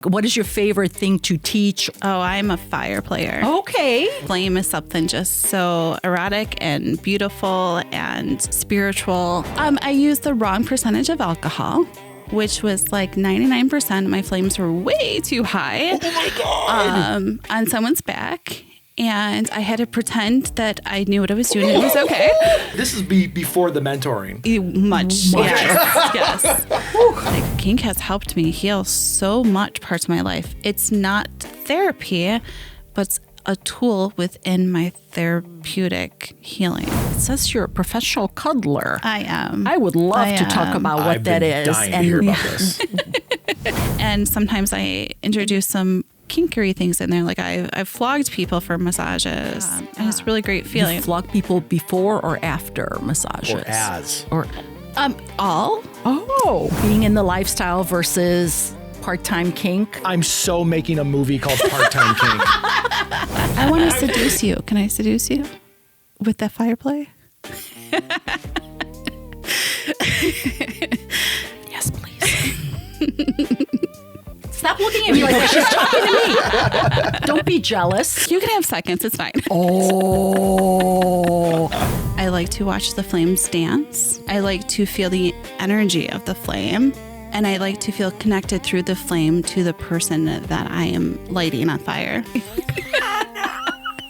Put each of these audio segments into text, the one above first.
What is your favorite thing to teach? Oh, I'm a fire player. Okay. Flame is something just so erotic and beautiful and spiritual. I used the wrong percentage of alcohol, which was like 99%. My flames were way too high. Oh my God. On someone's back. And I had to pretend that I knew what I was doing. It was okay. This is before the mentoring. Much. Yes. Like, kink has helped me heal so much parts of my life. It's not therapy, but it's a tool within my therapeutic healing. It says you're a professional cuddler. I am. I would love to talk about what I've that been is. dying to hear about this. And sometimes I introduce some kinkery things in there. Like I've flogged people for massages, and it's a really great feeling. You flog people before or after massages? Or as. Or All. Oh, being in the lifestyle versus part-time kink. I'm so making a movie called Part-Time King. I want to seduce you. Can I seduce you with that Fireplay? Yes, please. Stop looking at me like that. She's talking to me. Don't be jealous. You can have seconds. It's fine. Oh. I like to watch the flames dance. I like to feel the energy of the flame. And I like to feel connected through the flame to the person that I am lighting on fire.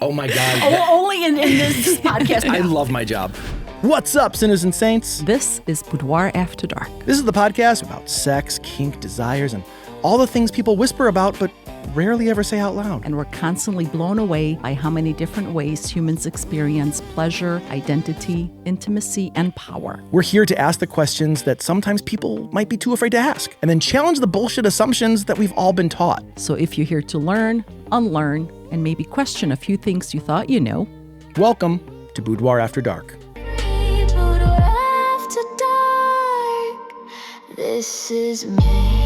Oh my God. Only in this podcast. I love my job. What's up, sinners and saints? This is Boudoir After Dark. This is the podcast about sex, kink, desires, and all the things people whisper about but rarely ever say out loud. And we're constantly blown away by how many different ways humans experience pleasure, identity, intimacy, and power. We're here to ask the questions that sometimes people might be too afraid to ask, and then challenge the bullshit assumptions that we've all been taught. So if you're here to learn, unlearn, and maybe question a few things you thought you knew, welcome to Boudoir After Dark. Boudoir After Dark. This is me.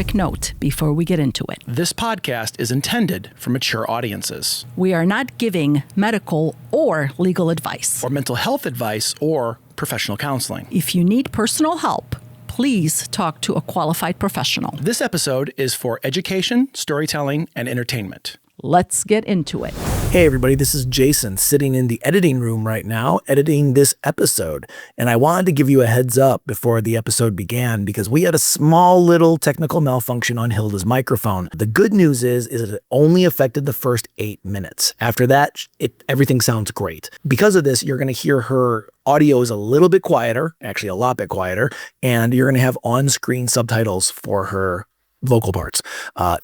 quick note before we get into it. This podcast is intended for mature audiences. We are not giving medical or legal advice. Or mental health advice or professional counseling. If you need personal help, please talk to a qualified professional. This episode is for education, storytelling, and entertainment. Let's get into it. Hey everybody, this is Jason sitting in the editing room right now, editing this episode. And I wanted to give you a heads up before the episode began because we had a small little technical malfunction on Hilda's microphone. The good news is that it only affected the first 8 minutes. After that, everything sounds great. Because of this, you're going to hear her audio is a little bit quieter, actually a lot bit quieter, and you're going to have on-screen subtitles for her vocal parts.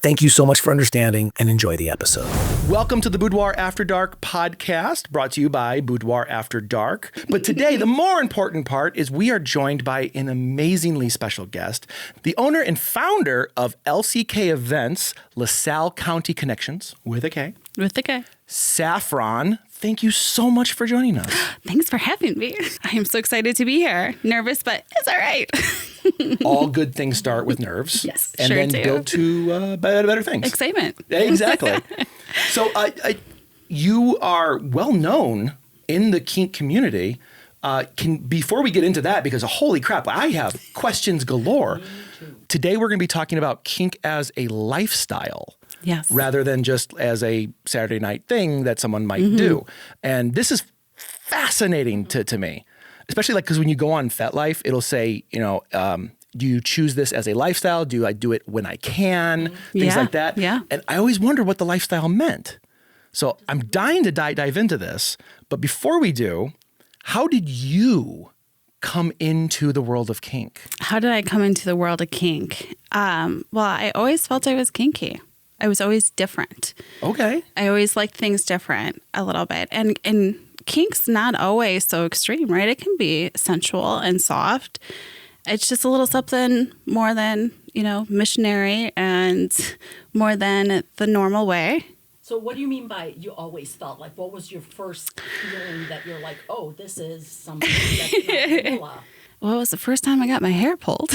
Thank you so much for understanding and enjoy the episode. Welcome to the Boudoir After Dark podcast, brought to you by Boudoir After Dark. But today, the more important part is we are joined by an amazingly special guest, the owner and founder of LCK Events, LaSalle County Connections, with a K. With the guy. Saffron, thank you so much for joining us. Thanks for having me. I am so excited to be here. Nervous, but it's all right. All good things start with nerves. Yes, and sure then do. build to better things. Excitement. Exactly. So you are well known in the kink community. Before we get into that, because holy crap, I have questions galore. Today we're going to be talking about kink as a lifestyle. Yes. Rather than just as a Saturday night thing that someone might do. And this is fascinating to me, especially like because when you go on FetLife, it'll say, do you choose this as a lifestyle? Do I do it when I can? Things like that. Yeah. And I always wonder what the lifestyle meant. So I'm dying to dive into this. But before we do, how did you come into the world of kink? How did I come into the world of kink? Well, I always felt I was kinky. I was always different. Okay. I always liked things different a little bit. And kink's not always so extreme, right? It can be sensual and soft. It's just a little something more than, missionary and more than the normal way. So what do you mean by you always felt? Like, what was your first feeling that you're like, oh, this is something that's not vanilla? Well, it was the first time I got my hair pulled.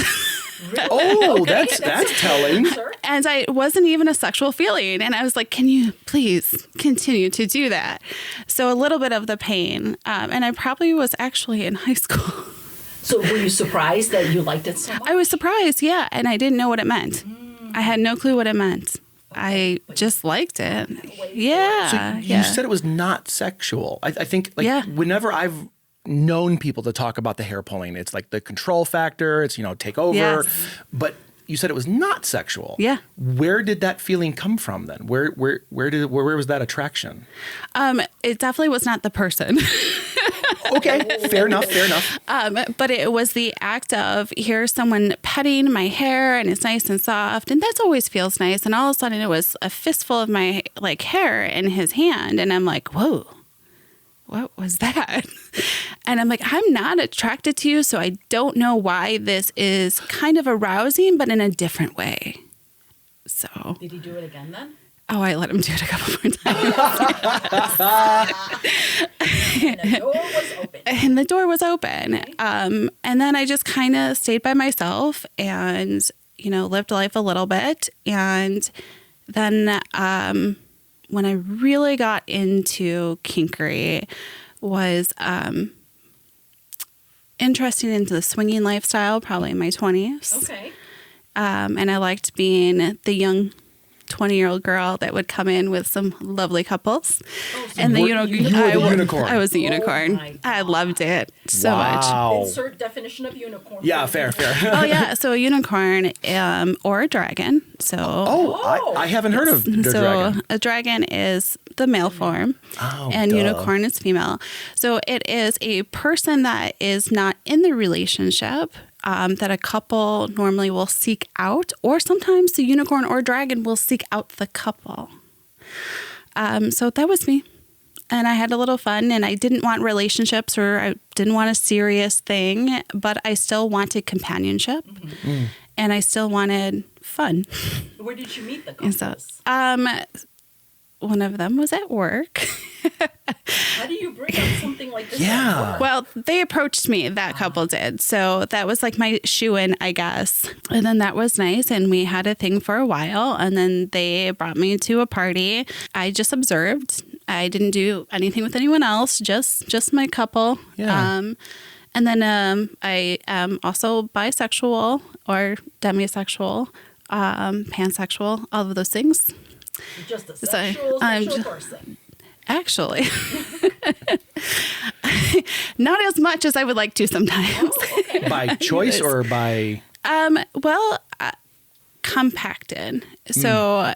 Oh, Okay, that's telling. Sure. And I wasn't even a sexual feeling. And I was like, can you please continue to do that? So a little bit of the pain. And I probably was actually in high school. So were you surprised that you liked it so much? I was surprised, yeah, and I didn't know what it meant. I had no clue what it meant. I just liked it. Yeah. So you said it was not sexual. I think whenever I've known people to talk about the hair pulling, it's like the control factor, it's, take over. Yes. But you said it was not sexual. Yeah. Where did that feeling come from then? Where was that attraction? It definitely was not the person. Okay, fair enough. But it was the act of, here's someone petting my hair and it's nice and soft, and that always feels nice. And all of a sudden it was a fistful of my hair in his hand, and I'm like, whoa, what was that? And I'm like, I'm not attracted to you, so I don't know why this is kind of arousing, but in a different way. So did he do it again then? Oh, I let him do it a couple more times. And the door was open. And then I just kind of stayed by myself and, lived life a little bit. And then when I really got into kinkery was interesting into the swinging lifestyle, probably in my 20s. Okay. And I liked being the young 20-year-old girl that would come in with some lovely couples. And you were the unicorn. I was the unicorn. I loved it so much. Insert definition of unicorn. Yeah, fair. Oh yeah, so a unicorn or a dragon. So I haven't heard of the dragon. So a dragon is the male form, and unicorn is female. So it is a person that is not in the relationship. That a couple normally will seek out, or sometimes the unicorn or dragon will seek out the couple. So that was me. And I had a little fun, and I didn't want relationships, or I didn't want a serious thing, but I still wanted companionship, and I still wanted fun. Where did you meet the couples? One of them was at work. How do you bring up something like this? Yeah. Well, they approached me, that couple did. So that was like my shoe-in, I guess. And then that was nice. And we had a thing for a while. And then they brought me to a party. I just observed. I didn't do anything with anyone else, just my couple. Yeah. And then I am also bisexual or demisexual, pansexual, all of those things. You're just a sexual person. Actually, not as much as I would like to sometimes. Okay. By choice or by? Compacted. So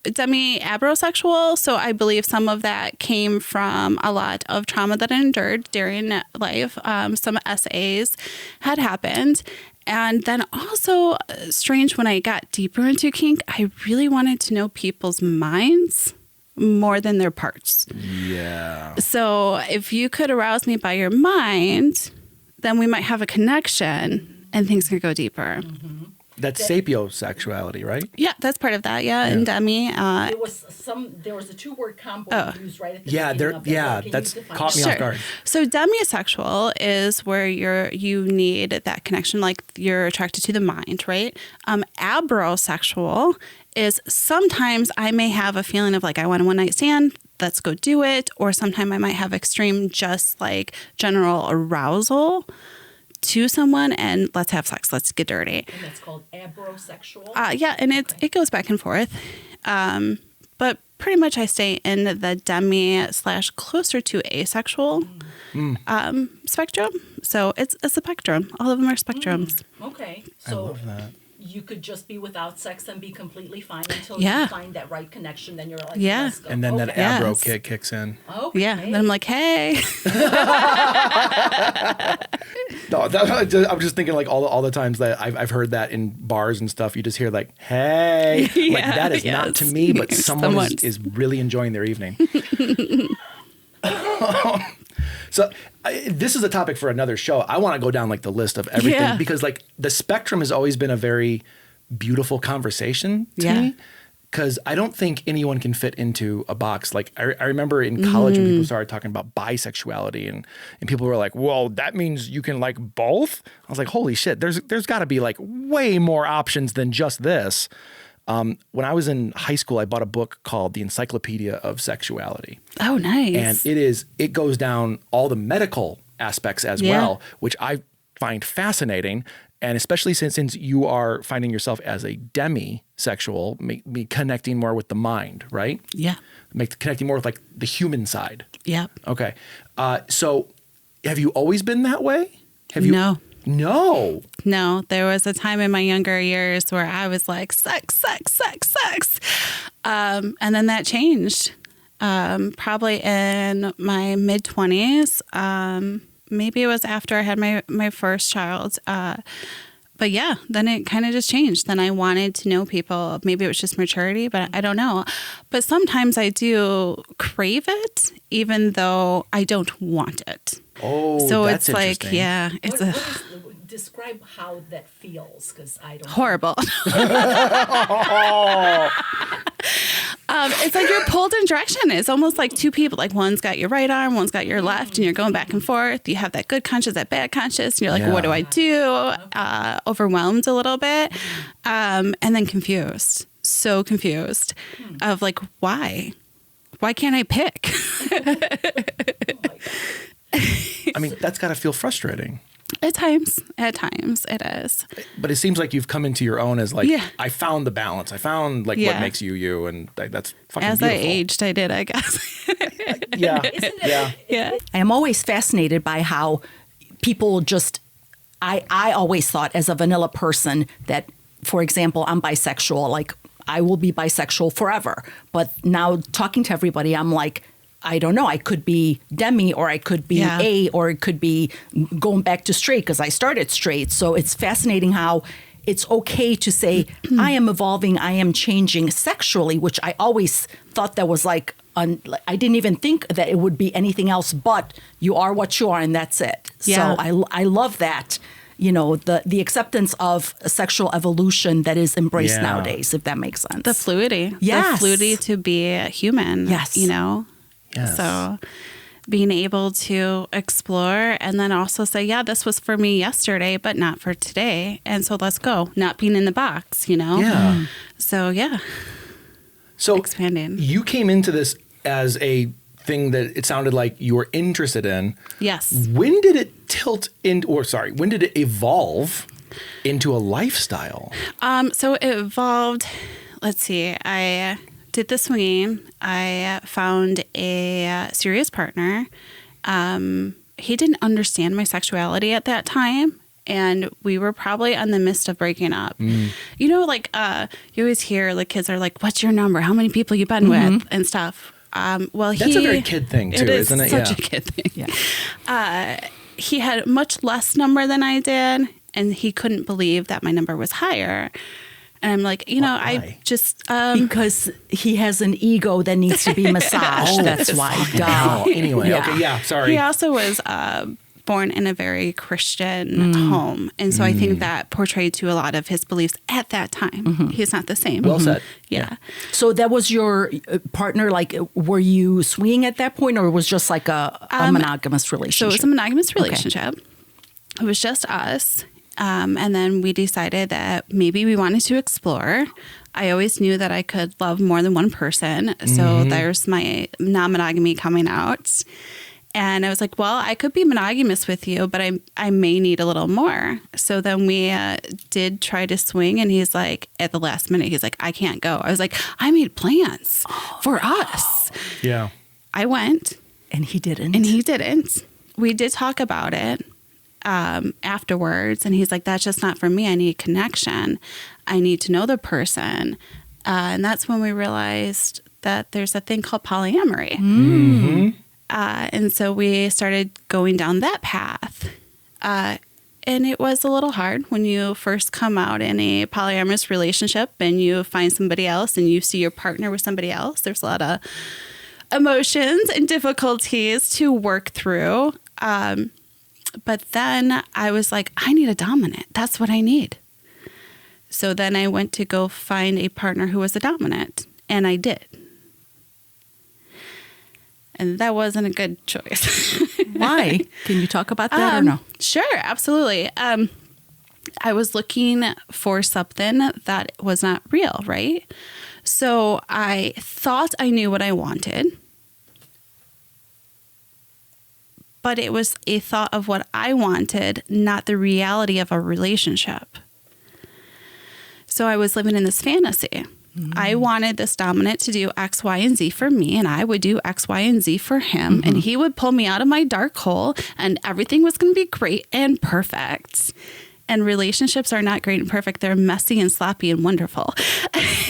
demi-abrosexual. So I believe some of that came from a lot of trauma that I endured during life. Some SAs had happened. And then also strange, when I got deeper into kink, I really wanted to know people's minds more than their parts. Yeah. So if you could arouse me by your mind, then we might have a connection and things could go deeper. Mm-hmm. That's sapiosexuality, right? Yeah, that's part of that. Yeah. And demi. There was a 2-word combo used right at the beginning of it. That's caught me off guard. So demisexual is where you need that connection, like you're attracted to the mind, right? Abrosexual is sometimes I may have a feeling of like, I want a one-night stand, let's go do it. Or sometimes I might have extreme, just like general arousal to someone and let's have sex, let's get dirty. And that's called abrosexual? Yeah, and it goes back and forth. But pretty much I stay in the demi / closer to asexual spectrum. So it's a spectrum. All of them are spectrums. Okay. I love that. You could just be without sex and be completely fine until you find that right connection. Then you're like, let's go. And then that abro kick kicks in. Okay. Yeah. Then I'm like, hey. No, I'm just thinking like all the times that I've heard that in bars and stuff. You just hear like, hey. Like that is not to me, but someone is really enjoying their evening. So this is a topic for another show. I want to go down like the list of everything because like the spectrum has always been a very beautiful conversation to me because I don't think anyone can fit into a box. Like I remember in college when people started talking about bisexuality and people were like, well, that means you can like both. I was like, holy shit, there's got to be like way more options than just this. When I was in high school, I bought a book called The Encyclopedia of Sexuality. Oh, nice. And it goes down all the medical aspects as well, which I find fascinating. And especially since you are finding yourself as a demisexual, me connecting more with the mind, right? Yeah. Connecting more with like the human side. Yep. Okay. So have you always been that way? Have you? No. No. There was a time in my younger years where I was like, sex. And then that changed. Probably in my mid-20s. Maybe it was after I had my first child. But yeah, then it kind of just changed. Then I wanted to know people. Maybe it was just maturity, but I don't know. But sometimes I do crave it, even though I don't want it. Oh, so that's it's like, interesting. yeah, it's Describe how that feels, because I don't. horrible. It's like you're pulled in direction. It's almost like two people. Like one's got your right arm, one's got your left, and you're going back and forth. You have that good conscious, that bad conscious, and you're like, Yeah. what do I do? Overwhelmed a little bit, and then confused. So confused of like, why? Why can't I pick? I mean, that's got to feel frustrating. At times it is. But it seems like you've come into your own as like, Yeah. I found the balance. I found like what Yeah. makes you, and that's fucking As beautiful. I aged, I did, I guess. Yeah. Yeah. Yeah. I am always fascinated by how people just, I always thought as a vanilla person that, for example, I'm bisexual, like I will be bisexual forever. But now talking to everybody, I'm like, I don't know. I could be demi, or I could be Yeah. A, or it could be going back to straight because I started straight. So it's fascinating how it's okay to say, I am evolving, I am changing sexually, which I always thought that was like, I didn't even think that it would be anything else but you are what you are and that's it. Yeah. So I love that. You know, the acceptance of sexual evolution that is embraced Yeah. nowadays, if that makes sense. The fluidity. Yes. The fluidity to be a human. Yes. You know? Yes. So being able to explore and then also say, yeah, this was for me yesterday, but not for today. And so let's go. Not being in the box, you know? Yeah. So yeah. So Expanding. you came into this as a thing that it sounded like you were interested in. Yes. When did it when did it evolve into a lifestyle? So it evolved. Let's see. I did the swinging. I found a serious partner. He didn't understand my sexuality at that time. And we were probably on the midst of breaking up. You know, like you always hear like kids are like, what's your number? How many people you been with and stuff. Well, That's a very kid thing too, isn't it? Such Yeah. a kid thing. He had much less number than I did. And he couldn't believe that my number was higher. And I'm like, you know, Why? I just because he has an ego that needs to be massaged. That's why. Duh. Oh, anyway, Yeah. okay, yeah, sorry. he also was born in a very Christian home. And so I think that portrayed to a lot of his beliefs at that time. He's not the same. Well said. Yeah. So that was your partner. Like, were you swinging at that point, or it was just like a monogamous So relationship? it was a monogamous relationship. It was just us. And then we decided that maybe we wanted to explore. I always knew that I could love more than one person. So there's my non-monogamy coming out. And I was like, well, I could be monogamous with you, but I may need a little more. So then we did try to swing. And he's like, at the last minute, he's like, I can't go. I was like, I made plans for us. Yeah. I went. and he didn't. And he didn't. We did talk about it afterwards. And he's like, that's just not for me. I need connection. I need to know the person. And that's when we realized that there's a thing called polyamory. And so we started going down that path. And it was a little hard when you first come out in a polyamorous relationship and you find somebody else and you see your partner with somebody else. There's a lot of emotions and difficulties to work through. But then I was like, I need a dominant. That's what I need. So then I went to go find a partner who was a dominant, and I did. And that wasn't a good choice. Why? Can you talk about that or no? Sure, absolutely. I was looking for something that was not real, right? So I thought I knew what I wanted. but it was a thought of what I wanted, not the reality of a relationship. So I was living in this fantasy. I wanted this dominant to do X, Y, and Z for me, and I would do X, Y, and Z for him, and he would pull me out of my dark hole, and everything was going to be great and perfect. And relationships are not great and perfect. They're messy and sloppy and wonderful.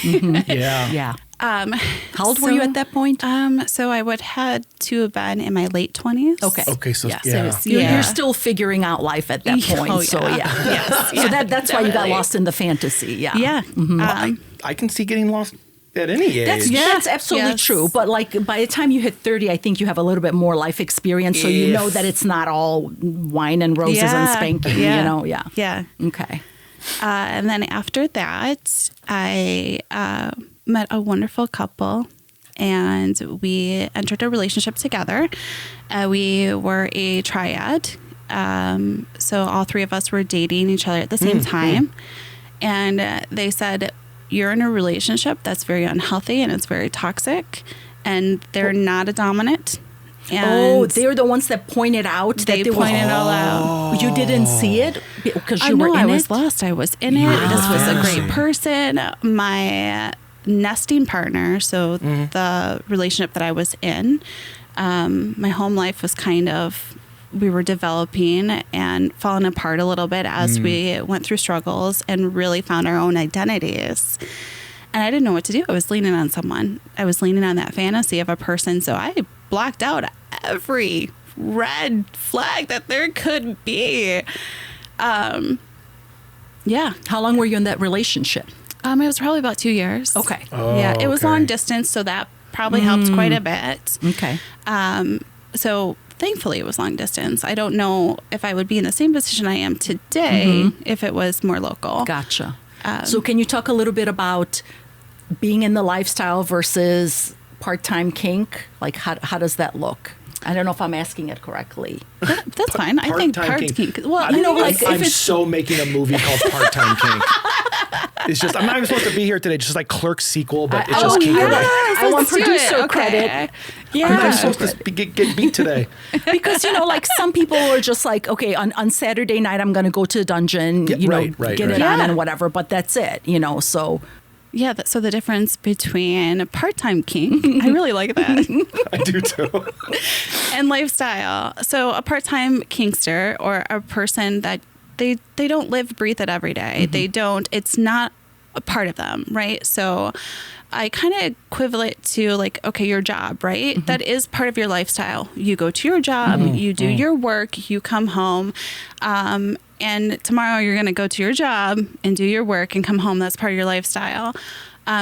Yeah. How old were you at that point? So I would had to have been in my late 20s. Okay, so Yes. yeah. You're still figuring out life at that point. Oh, So yeah. yeah. Yes. So that's why you got definitely. lost in the fantasy. Yeah. Yeah. I can see getting lost at any age. That's absolutely Yes. true. But like by the time you hit 30, I think you have a little bit more life experience. So you know that it's not all wine and roses and spanking, you know? Yeah. Yeah. Okay. And then after that, I met a wonderful couple and we entered a relationship together. We were a triad. So all three of us were dating each other at the same time. And they said, you're in a relationship that's very unhealthy and it's very toxic, and they're not a dominant. And they're the ones that pointed out they that there pointed was. all out. You didn't see it because I you were know in I was it. lost. I was in it. This was a fantasy. great person. My nesting partner, so the relationship that I was in, my home life was kind of, we were developing and falling apart a little bit as we went through struggles and really found our own identities. And I didn't know what to do. I was leaning on someone. I was leaning on that fantasy of a person. So I blocked out every red flag that there could be. Yeah. How long were you in that relationship? It was probably about 2 years. Okay. Yeah. It was okay. long distance, so that probably helped quite a bit. Okay. So thankfully it was long distance. I don't know if I would be in the same position I am today if it was more local. Gotcha. So can you talk a little bit about being in the lifestyle versus part-time kink? Like how does that look? I don't know if I'm asking it correctly. That's fine. I think Part-time part kink. kink. Well, I'm, you know, like, if I'm it's- so making a movie called Part-Time Kink. It's just, I'm not even supposed to be here today. It's just like Clerks sequel, but it's just kink. yes. related. I want let's do producer it. Okay. credit. I'm Yeah. not supposed to get beat today. Because, like some people are just like, okay, on Saturday night, I'm going to go to the dungeon, right, get it right. on Yeah. and whatever. But that's it, so. Yeah, so the difference between part-time kink, I really like that, I do too. and lifestyle. So a part-time kinkster, or a person that they don't live, breathe it every day. They don't, it's not a part of them, right? So I kind of equivalent to like, okay, your job, right? That is part of your lifestyle. You go to your job, you do your work, you come home, and tomorrow you're going to go to your job and do your work and come home. That's part of your lifestyle.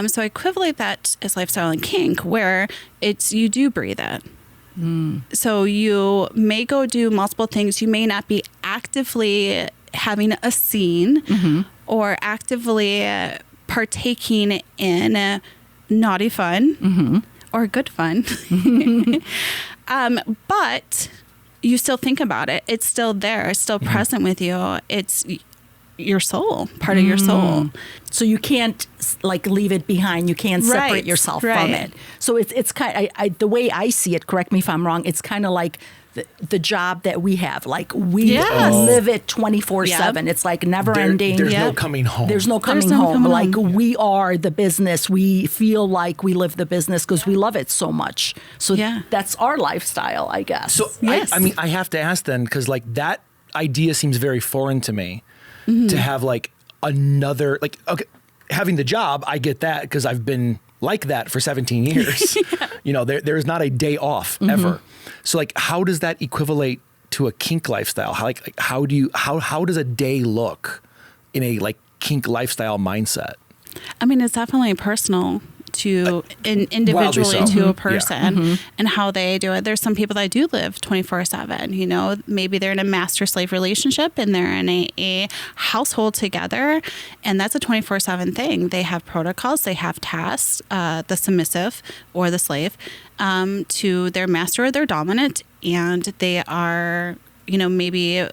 So I equivalent that as lifestyle and kink, where it's, you do breathe it. So you may go do multiple things. You may not be actively having a scene or actively partaking in naughty fun or good fun. But you still think about it. It's still there. It's still present with you. It's your soul, part of your soul. So you can't like leave it behind. You can't separate Right, yourself right. from it. So it's kind of, the way I see it, correct me if I'm wrong, it's kind of like the job that we have. Like we Yes. live it 24/7. Yep. It's like never ending. There's no Yep. coming home. There's no coming no home. coming Like home. we are the business. We feel like we live the business because we love it so much. So Yeah. that's our lifestyle, I guess. So Yes. I mean, I have to ask then, because like that idea seems very foreign to me, to have like another, like, okay, having the job, I get that because I've been like that for 17 years. There's not a day off ever. So like, how does that equivalent to a kink lifestyle? How does a day look in a like kink lifestyle mindset? I mean, it's definitely personal to individually so. to a Yeah. person and how they do it. There's some people that do live 24/7, maybe they're in a master slave relationship and they're in a household together, and that's a 24/7 thing. They have protocols, they have tasks, the submissive or the slave, to their master or their dominant, and they are, maybe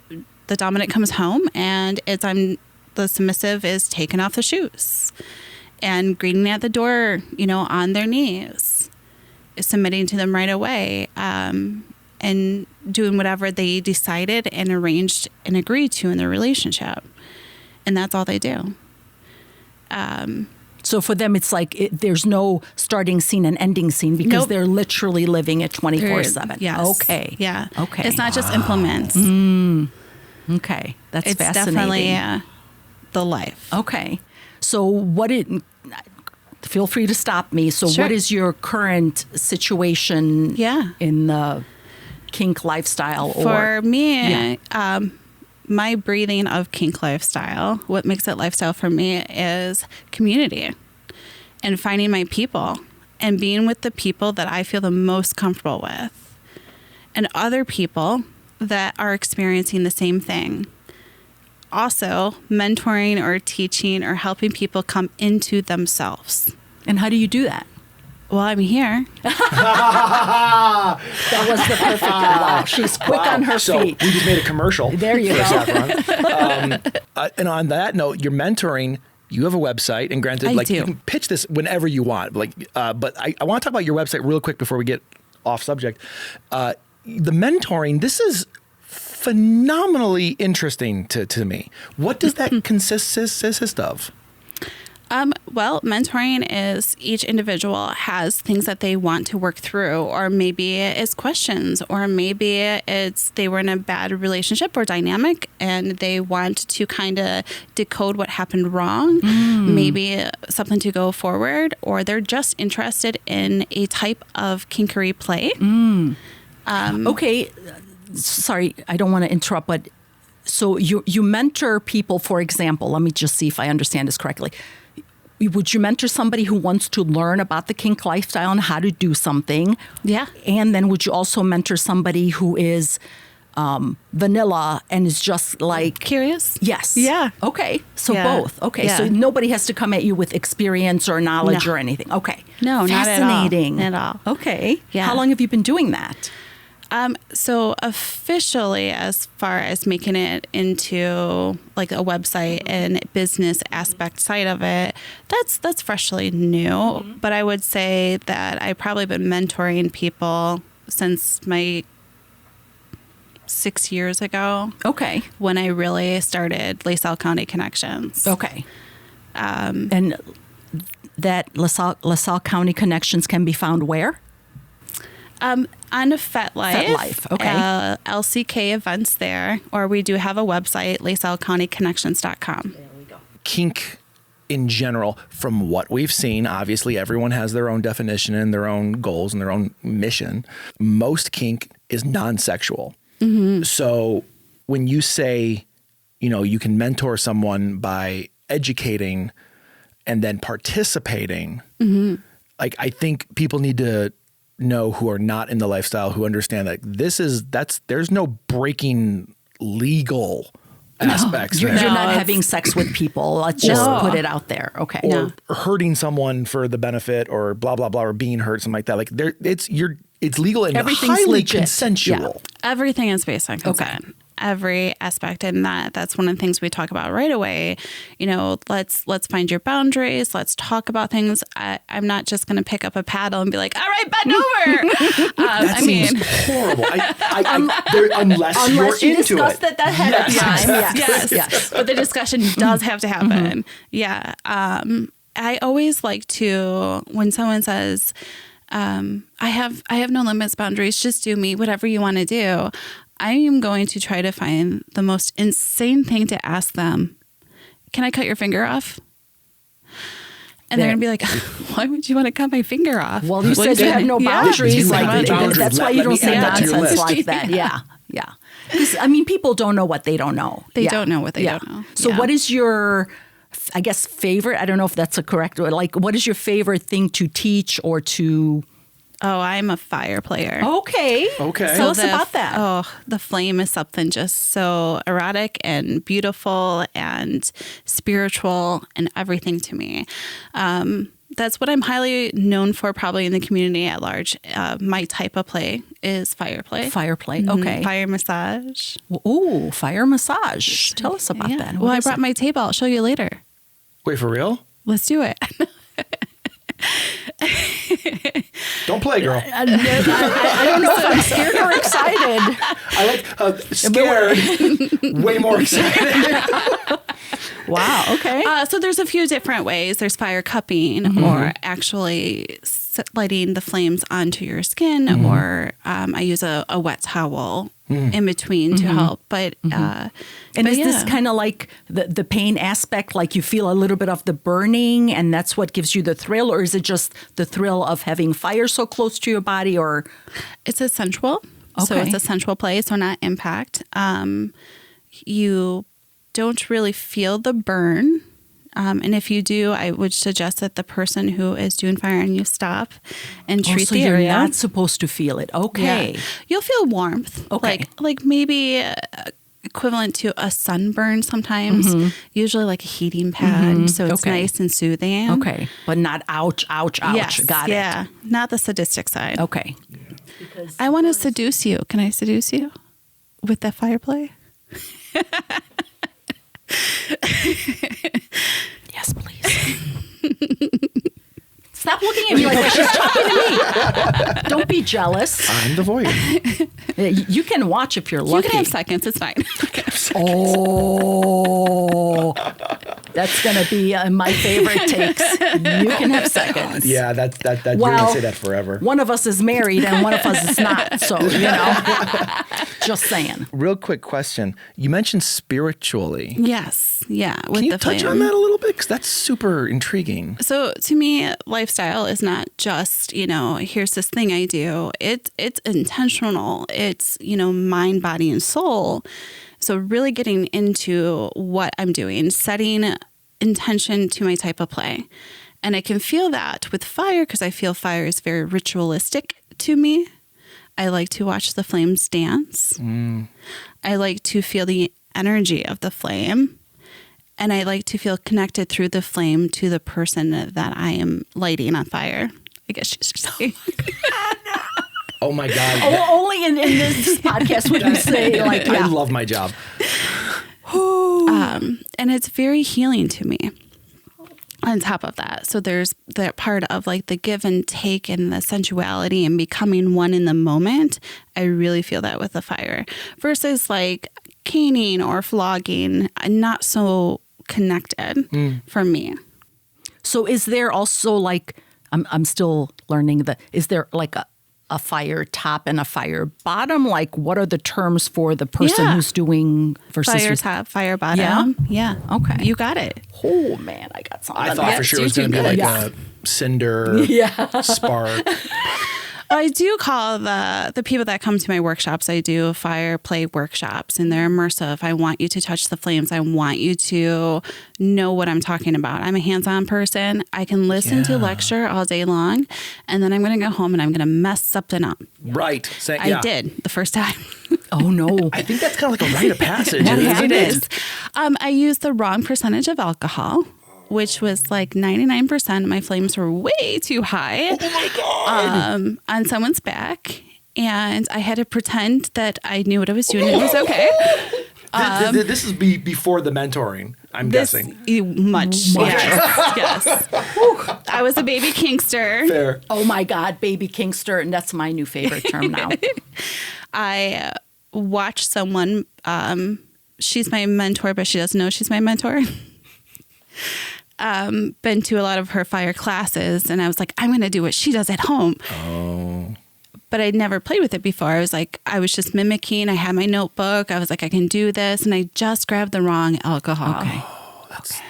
the dominant comes home and the submissive is taking off the shoes and greeting at the door, on their knees, submitting to them right away. And and doing whatever they decided and arranged and agreed to in their relationship. And that's all they do. So for them, it's like there's no starting scene and ending scene because Nope. they're literally living it 24/7. Yes. Okay. Yeah. Okay. It's not just implements. Okay. That's It's fascinating. definitely the life. Okay. So feel free to stop me. So Sure. what is your current situation Yeah. in the kink lifestyle? For me, Yeah. my breathing of kink lifestyle, what makes it lifestyle for me is community and finding my people and being with the people that I feel the most comfortable with and other people that are experiencing the same thing. Also, mentoring or teaching or helping people come into themselves. And how do you do that? Well, I'm here. That was the perfect. Wow, she's quick on her So feet. we just made a commercial. There you for go. Saffron. And on that note, you're mentoring. You have a website, and granted, I do. you can pitch this whenever you want. But I want to talk about your website real quick before we get off subject. The mentoring. This is phenomenally interesting to me. What does that consist of? Well, mentoring is each individual has things that they want to work through, or maybe it's questions, or maybe it's they were in a bad relationship or dynamic and they want to kind of decode what happened wrong, maybe something to go forward, or they're just interested in a type of kinkery play. Okay. Sorry, I don't want to interrupt, but so you mentor people, for example, let me just see if I understand this correctly. Would you mentor somebody who wants to learn about the kink lifestyle and how to do something? Yeah. And then would you also mentor somebody who is vanilla and is just like... Curious? Yes. Yeah. Okay. So Yeah. both. Okay. Yeah. So nobody has to come at you with experience or knowledge No. or anything. Okay. No, not at all. Fascinating. Not at all. Okay. Yeah. How long have you been doing that? So officially, as far as making it into like a website and business aspect side of it, that's freshly new. But I would say that I've probably been mentoring people since my 6 years ago Okay. when I really started LaSalle County Connections. Okay. And that LaSalle County Connections can be found where? On FetLife. FetLife, okay. LCK events there, or we do have a website, LaSalleCountyConnections.com. Kink in general, from what we've seen, obviously everyone has their own definition and their own goals and their own mission. Most kink is non-sexual. So when you say, you can mentor someone by educating and then participating, like I think people need to know who are not in the lifestyle, who understand that there's no breaking legal aspects. You're there. not having sex with people. Let's just put it out there. Okay. Or hurting someone for the benefit or blah, blah, blah, or being hurt, something like that. Like it's legal and Everything's highly legit. consensual. Everything is based on consent. Every aspect, and that's one of the things we talk about right away. Let's find your boundaries. Let's talk about things. I'm not just going to pick up a paddle and be like, all right, bend over. That seems horrible. Unless you you're into discussed it. that ahead of time. yes. But the discussion does have to happen. Yeah. I always like to, when someone says, I have no limits, boundaries, just do me, whatever you want to do. I am going to try to find the most insane thing to ask them. Can I cut your finger off? And they're going to be like, why would you want to cut my finger off? Well, you said you have no boundaries. Yeah. Like, Boundaries. that's why you Let don't me say add that to your nonsense list. like that. Yeah. 'Cause, people don't know what they don't know. They don't know what they don't know. So Yeah. what is your, I guess, favorite? I don't know if that's a correct word. Like, what is your favorite thing to teach or to... Oh, I'm a fire player. Okay. Tell us about that. Oh, the flame is something just so erotic and beautiful and spiritual and everything to me. That's what I'm highly known for probably in the community at large. My type of play is Fireplay. Fireplay. Okay. Fire massage. Ooh, fire massage. Tell us about that. Well, What I is brought it? my table. I'll show you later. Wait, for real? Let's do it. Don't play, girl. I don't know if I'm scared or excited. I like scared, way more excited. Wow. Okay. So there's a few different ways. There's fire cupping, or actually lighting the flames onto your skin, or I use a wet towel in between to help. But and is this kind of like the pain aspect? Like you feel a little bit of the burning, and that's what gives you the thrill, or is it just the thrill of having fire so close to your body? Or it's a sensual. So it's a sensual play, so not impact. You don't really feel the burn. And if you do, I would suggest that the person who is doing fire on you stop and treat so the you're area. not supposed to feel it. Okay. Yeah. You'll feel warmth. Okay. Like maybe equivalent to a sunburn sometimes, usually like a heating pad. So it's nice and soothing. Okay. But not ouch, ouch, ouch. Yes, Got it. Yeah. Not the sadistic side. Okay. I want to seduce you. Can I seduce you with that Fireplay? Yes, please. Stop looking at me like that. She's talking to me. Don't be jealous. I'm the voyeur. You can watch if you're You lucky. can have seconds. It's fine. Oh, that's going to be my favorite takes. You can have seconds. Yeah, that you're gonna say that forever. One of us is married and one of us is not. So, just saying. Real quick question. You mentioned spiritually. Yes. Yeah. With Can you the touch flame. on that a little bit? Because that's super intriguing. So to me, lifestyle is not just, here's this thing I do. It's intentional. It's, mind, body, and soul. So really getting into what I'm doing, setting intention to my type of play. And I can feel that with fire because I feel fire is very ritualistic to me. I like to watch the flames dance. I like to feel the energy of the flame. And I like to feel connected through the flame to the person that I am lighting on fire. I guess she's saying. Oh my God. Only in this podcast would you say, like, I love my job. And it's very healing to me. On top of that, so there's that part of like the give and take and the sensuality and becoming one in the moment. I really feel that with the fire versus like caning or flogging. Not so connected for me. So is there also like, I'm still learning is there like a fire top and a fire bottom? Like what are the terms for the person who's doing versus Fire top, fire bottom. Yeah. Okay. You got it. Oh man, I got something. I thought for sure it was going to be like a cinder, spark. I do call the people that come to my workshops, I do fire play workshops, and they're immersive. I want you to touch the flames. I want you to know what I'm talking about. I'm a hands-on person. I can listen to lecture all day long, and then I'm going to go home and I'm going to mess something up. Right. I did the first time. Oh no. I think that's kind of like a rite of passage. It is. I used the wrong percentage of alcohol, which was like 99%. My flames were way too high. Oh my God. On someone's back. And I had to pretend that I knew what I was doing. It was okay. This is before the mentoring, I'm guessing. Much. Yes. I was a baby kinkster. Fair. Oh my God, baby kinkster. And that's my new favorite term now. I watched someone, she's my mentor, but she doesn't know she's my mentor. Been to a lot of her fire classes, and I was like, I'm going to do what she does at home. Oh. But I'd never played with it before. I was just mimicking. I had my notebook. I was like, I can do this. And I just grabbed the wrong alcohol. Okay.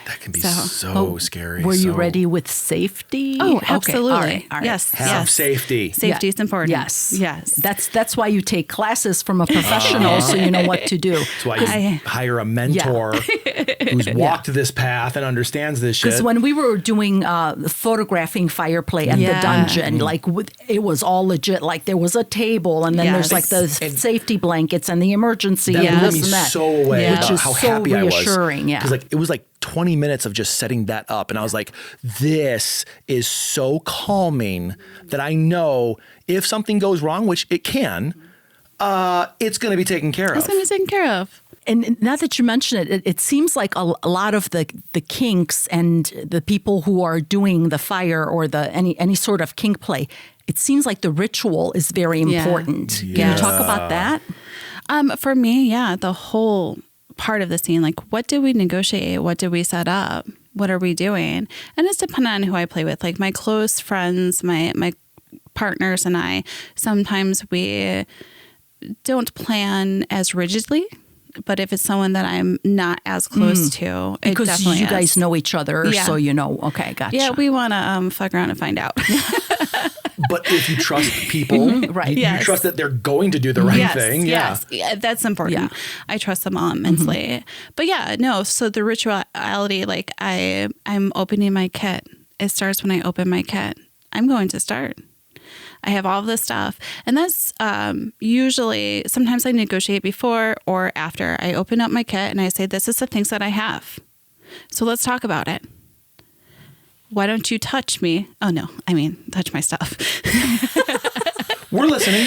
That can be so scary. Were you ready with safety? Oh, Okay. absolutely. All right. Yes. Have safety. Safety is important. Yes. Yes. That's why you take classes from a professional so you know what to do. That's why you hire a mentor who's walked this path and understands this shit. Because when we were doing photographing Fireplay at the dungeon, like it was all legit. Like there was a table, and then there's like the safety blankets and the emergency. That and blew this me and that. so away Which about is how so happy I was. reassuring. Yeah. Because like it was like 20 minutes of just setting that up, and I was like, this is so calming that I know if something goes wrong, which it can, it's going to be taken care of. It's going to be taken care of. And now that you mention it, it seems like a lot of the kinks and the people who are doing the fire or any sort of kink play, it seems like the ritual is very important. Can you talk about that? For me, the whole part of the scene, like what did we negotiate? What did we set up? What are we doing? And it's dependent on who I play with. Like my close friends, my partners and I, sometimes we don't plan as rigidly. But if it's someone that I'm not as close to, it because definitely you is. guys know each other, Yeah. so you know. Okay, gotcha. Yeah, we want to fuck around and find out. But if you trust people, Right. you Yes. trust that they're going to do the right thing. Yes, that's important. Yeah. I trust them all immensely. But so the rituality, like I'm opening my kit. It starts when I open my kit. I'm going to start. I have all of this stuff. And that's usually, sometimes I negotiate before or after. I open up my kit and I say, this is the things that I have. So let's talk about it. Why don't you touch me? Oh, no. I mean, touch my stuff. We're listening.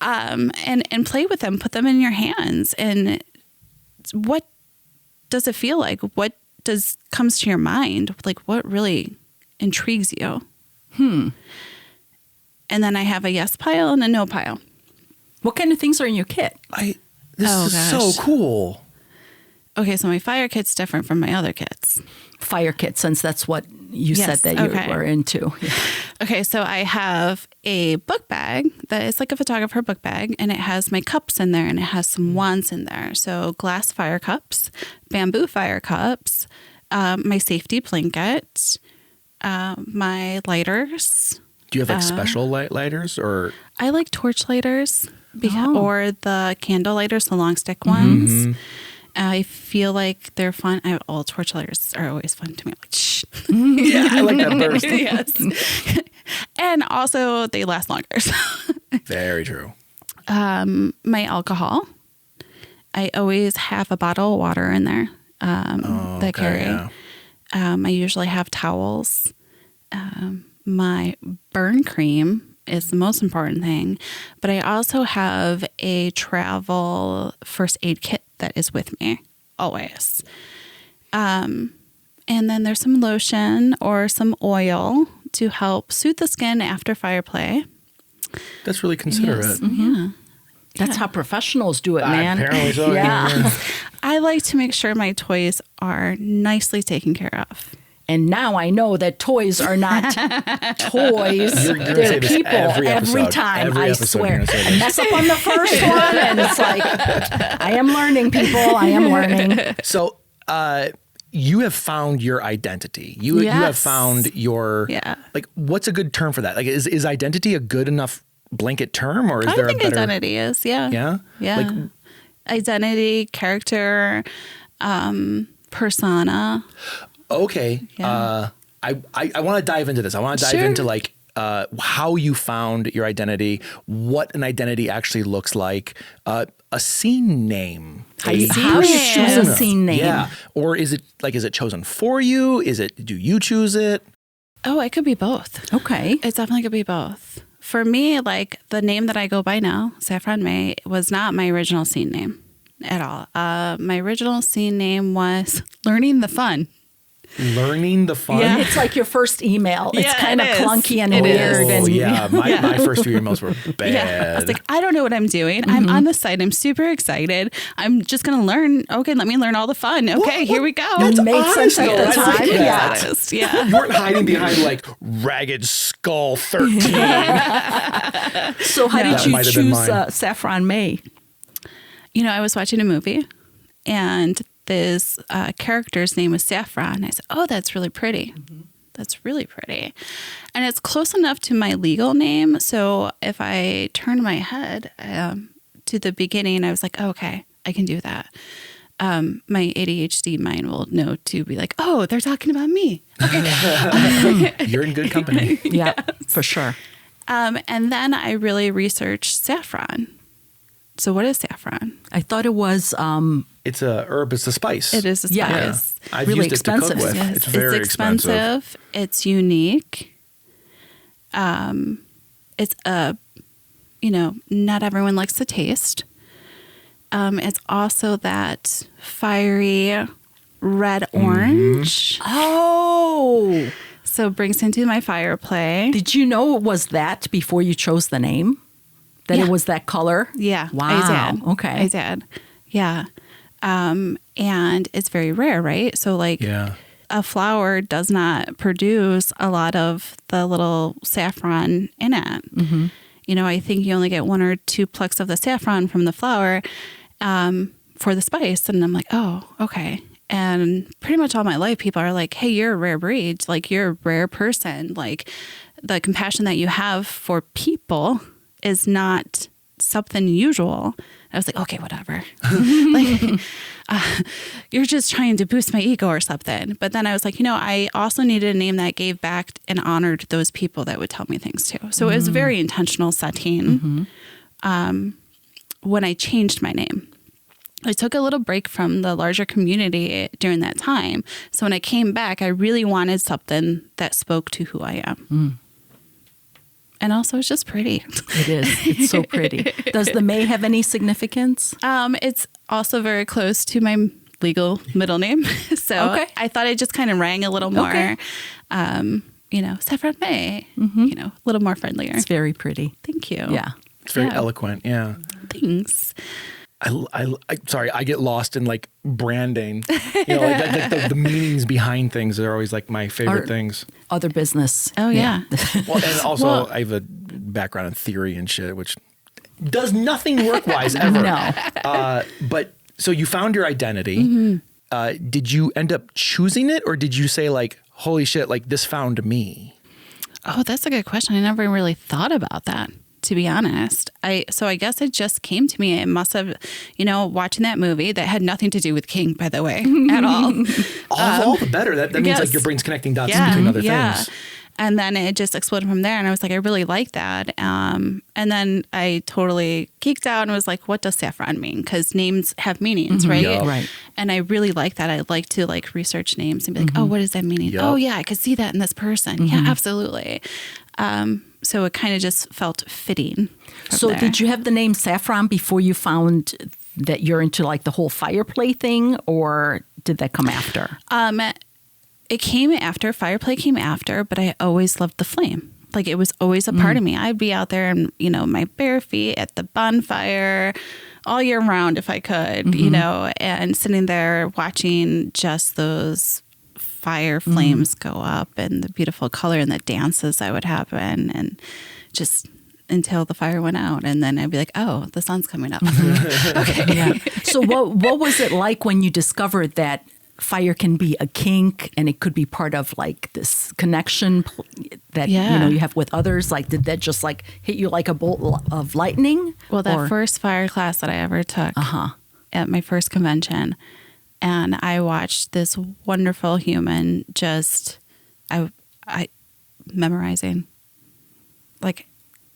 And play with them. Put them in your hands. And what does it feel like? What comes to your mind? Like, what really intrigues you? And then I have a yes pile and a no pile. What kind of things are in your kit? This Oh, is gosh. so cool. Okay, so my fire kit's different from my other kits. Fire kit, since that's what you Yes, said that you okay. were into. Yeah. Okay, so I have a book bag that is like a photographer book bag, and it has my cups in there, and it has some wands in there. So glass fire cups, bamboo fire cups, my safety blanket, my lighters. Do you have like special lighters or? I like torch lighters or the candle lighters, the long stick ones. I feel like they're fun. All torch lighters are always fun to me. I'm like, shh. Yeah, I like that burst. Yes. And also they last longer. So. Very true. My alcohol. I always have a bottle of water in there that I carry. Yeah. I usually have towels. My burn cream is the most important thing. But I also have a travel first aid kit that is with me always. And then there's some lotion or some oil to help soothe the skin after Fireplay. That's really considerate. Yes. Yeah. That's how professionals do it, man. Apparently so. Yeah. I like to make sure my toys are nicely taken care of. And now I know that toys are not toys. You're gonna They're say this people every episode. time, Every I episode you're swear. gonna say I this. mess up on the first one, and it's like, I am learning, people. I am learning. So, you have found your identity. You have Yes. found your like. What's a good term for that? Like, is identity a good enough blanket term, or is I there think a better? identity is, yeah. Like, Identity, character, persona. okay. Yeah. I want to dive into this. I want to dive Sure. into like how you found your identity, what an identity actually looks like, a scene name. How you Scene choose a name. scene name. Yeah. Or is it chosen for you? Do you choose it? Oh, it could be both. Okay. It definitely could be both. For me, like the name that I go by now, Saffron May, was not my original scene name at all. My original scene name was Learning the Fun. Learning the fun. Yeah. It's like your first email. It's Yeah, kind of it is. clunky and It weird. is. And yeah. My first few emails were bad. Yeah. I was like, I don't know what I'm doing. I'm on the site. I'm super excited. I'm just going to learn. Okay, let me learn all the fun. Okay, here we go. That's It made sense at honest, the though. I like time. that. Yeah. Yeah. You weren't hiding behind like Ragged Skull 13. So how That did you might have been choose mine. Saffron May? You know, I was watching a movie and this character's name was Saffron. I said, oh, that's really pretty. That's really pretty. And it's close enough to my legal name. So if I turn my head to the beginning, I was like, oh, okay, I can do that. My ADHD mind will know to be like, oh, they're talking about me. You're in good company. Yeah, for sure. And then I really researched saffron. So what is saffron? I thought it was It's a herb. It's a spice. It is a Yeah. spice. I've really used it to cook expensive. with. Yes, It's very expensive. It's unique. It's not everyone likes the taste. It's also that fiery red orange. oh, So brings into my Fireplay. Did you know it was that before you chose the name? That it was that color? Yeah. Wow. I did. Okay. I did. Yeah. And it's very rare, right? So like a flower does not produce a lot of the little saffron in it. Mm-hmm. You know, I think you only get 1 or 2 plucks of the saffron from the flower for the spice. And I'm like, oh, okay. And pretty much all my life, people are like, hey, you're a rare breed. Like, you're a rare person. Like, the compassion that you have for people is not something usual. I was like, okay, whatever. Like, you're just trying to boost my ego or something. But then I was like, you know, I also needed a name that gave back and honored those people that would tell me things too. So it was a very intentional setting when I changed my name. I took a little break from the larger community during that time. So when I came back, I really wanted something that spoke to who I am. Mm. And also, it's just pretty. It is. It's so pretty. Does the May have any significance? It's also very close to my legal middle name. So I thought it just kind of rang a little more, you know, Saffron May, you know, a little more friendlier. It's very pretty. Thank you. Yeah. It's very eloquent. Yeah. Thanks. Sorry, I get lost in like branding. You know, like the meanings behind things are always like my favorite things. Other business. Oh, yeah. Well, and also I have a background in theory and shit, which does nothing work-wise ever. No. But so you found your identity. Mm-hmm. Did you end up choosing it, or did you say like, holy shit, like this found me? Oh, that's a good question. I never really thought about that, to be honest. So I guess it just came to me. It must have, you know, watching that movie that had nothing to do with kink, by the way, at all. All the better. That means like your brain's connecting dots between other things. And then it just exploded from there. And I was like, I really like that. And then I totally geeked out and was like, what does saffron mean? Because names have meanings, right? Yep. Right. And I really like that. I like to like research names and be like, oh, what does that mean? Yep. Oh, yeah, I could see that in this person. Yeah, absolutely. So it kind of just felt fitting. So did you have the name Saffron before you found that you're into like the whole Fireplay thing, or did that come after? It came after. Fireplay came after, but I always loved the flame. Like, it was always a part of me. I'd be out there in, you know, my bare feet at the bonfire all year round if I could, you know, and sitting there watching just those fire flames go up and the beautiful color and the dances that would happen, and just until the fire went out, and then I'd be like, oh, the sun's coming up. Okay. Yeah. So what was it like when you discovered that fire can be a kink and it could be part of like this connection that you know you have with others? Like, did that just like hit you like a bolt of lightning? Well, that first fire class that I ever took at my first convention, and I watched this wonderful human just I memorizing, like,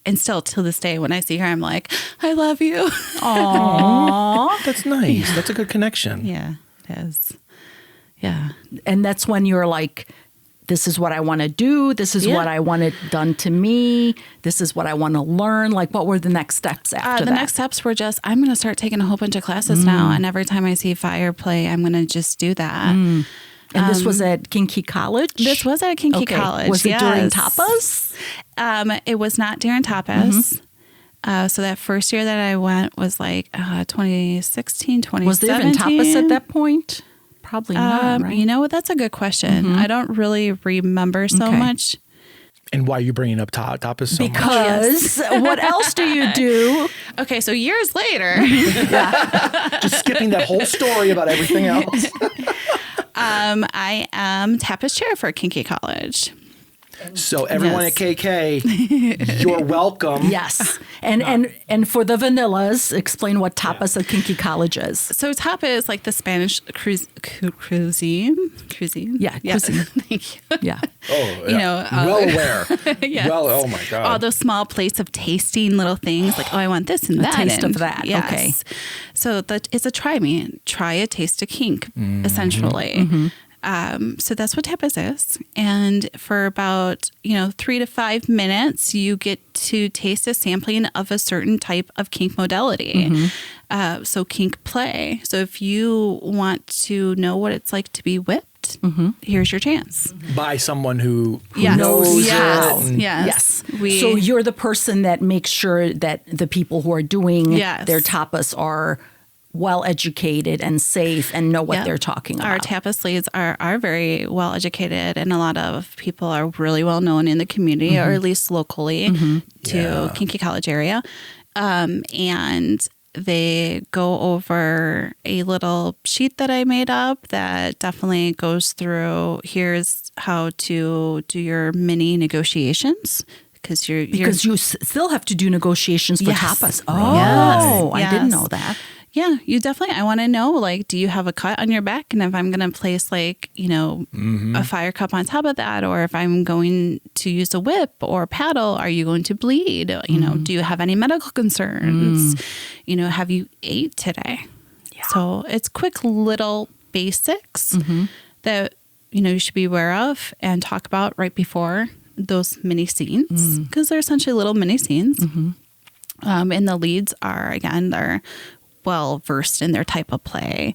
and still to this day when I see her, I'm like, I love you. Aww. That's nice. That's a good connection. Yeah, it is. Yeah. And that's when you're like, this is what I want to do. This is what I want it done to me. This is what I want to learn. Like, what were the next steps after that? The next steps were just, I'm going to start taking a whole bunch of classes now. And every time I see Fireplay, I'm going to just do that. And this was at Kinky College? This was at Kinky College. Was it during tapas? It was not during tapas. So that first year that I went was like 2016, 2017. Was there even tapas at that point? Probably not, right? You know what? That's a good question. I don't really remember so much. And why are you bringing up tapas so much? Because what else do you do? Okay, so years later. Just skipping that whole story about everything else. I am tapas chair for Kinky College. So everyone at KK, you're welcome. Yes. And for the vanillas, explain what tapas at Kinky College is. So tapa is like the Spanish cuisine. Yeah, cuisine. Thank you. Yeah. Oh, yeah. You know, well aware. Yes. Well, oh my God. All those small plates of tasting little things like, oh, I want this and that. taste and, of that. Yes. Okay. So it's a try me. Try a taste of kink, essentially. So that's what tapas is. And for about, 3 to 5 minutes, you get to taste a sampling of a certain type of kink modality. So kink play. So if you want to know what it's like to be whipped, here's your chance. By someone who Yes. knows Yes. it. And Yes. So you're the person that makes sure that the people who are doing Yes. their tapas are well educated and safe and know what Yep. they're talking about. Our tapas leads are very well educated, and a lot of people are really well known in the community, or at least locally to Kinky College area. And they go over a little sheet that I made up that definitely goes through, here's how to do your mini negotiations. Because you still have to do negotiations for Yes. tapas. Yes. Oh, I didn't Yes. know that. Yeah, you definitely. I want to know, like, do you have a cut on your back? And if I'm going to place, like, a fire cup on top of that, or if I'm going to use a whip or paddle, are you going to bleed? Do you have any medical concerns? Have you ate today? Yeah. So it's quick little basics that, you should be aware of and talk about right before those mini scenes, because they're essentially little mini scenes. And the leads are, again, they're well versed in their type of play.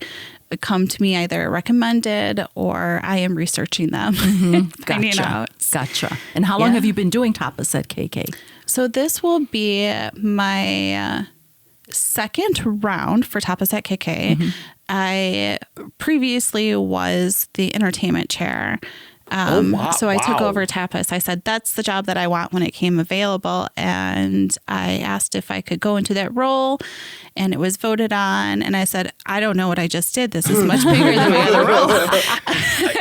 Come to me either recommended or I am researching them, finding out. Gotcha. And how long Yeah. have you been doing tapas at KK? So this will be my second round for tapas at KK. I previously was the entertainment chair. wow. So I took Wow. over tapas. I said, that's the job that I want when it came available. And I asked if I could go into that role, and it was voted on. And I said, I don't know what I just did. This is much bigger than my other role.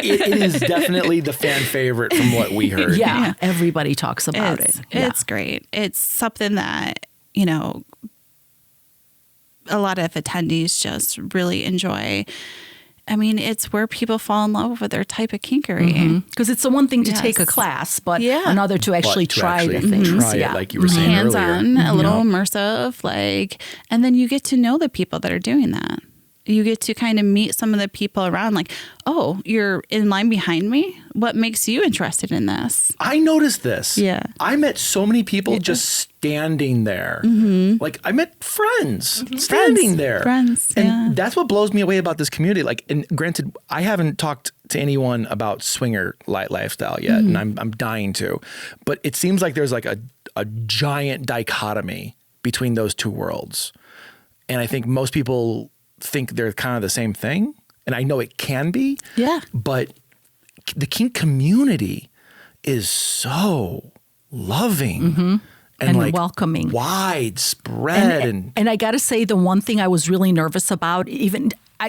it is definitely the fan favorite from what we heard. Yeah, everybody talks about it. Yeah. It's great. It's something that, a lot of attendees just really enjoy. I mean, it's where people fall in love with their type of kinkery. Because it's the one thing to take a Yes. class, but Yeah. another to actually But to try actually the things. try it, Yeah. like you were saying Hands earlier. on, a little immersive, and then you get to know the people that are doing that. You get to kind of meet some of the people around, like, oh, you're in line behind me. What makes you interested in this? I noticed this. Yeah. I met so many people just standing there. Like I met friends standing there. Friends, And yeah. that's what blows me away about this community. Like, and granted, I haven't talked to anyone about swinger lifestyle yet, and I'm dying to. But it seems like there's like a giant dichotomy between those two worlds. And I think most people think they're kind of the same thing. And I know it can be. Yeah. But the kink community is so loving and like welcoming. widespread. And I got to say, the one thing I was really nervous about,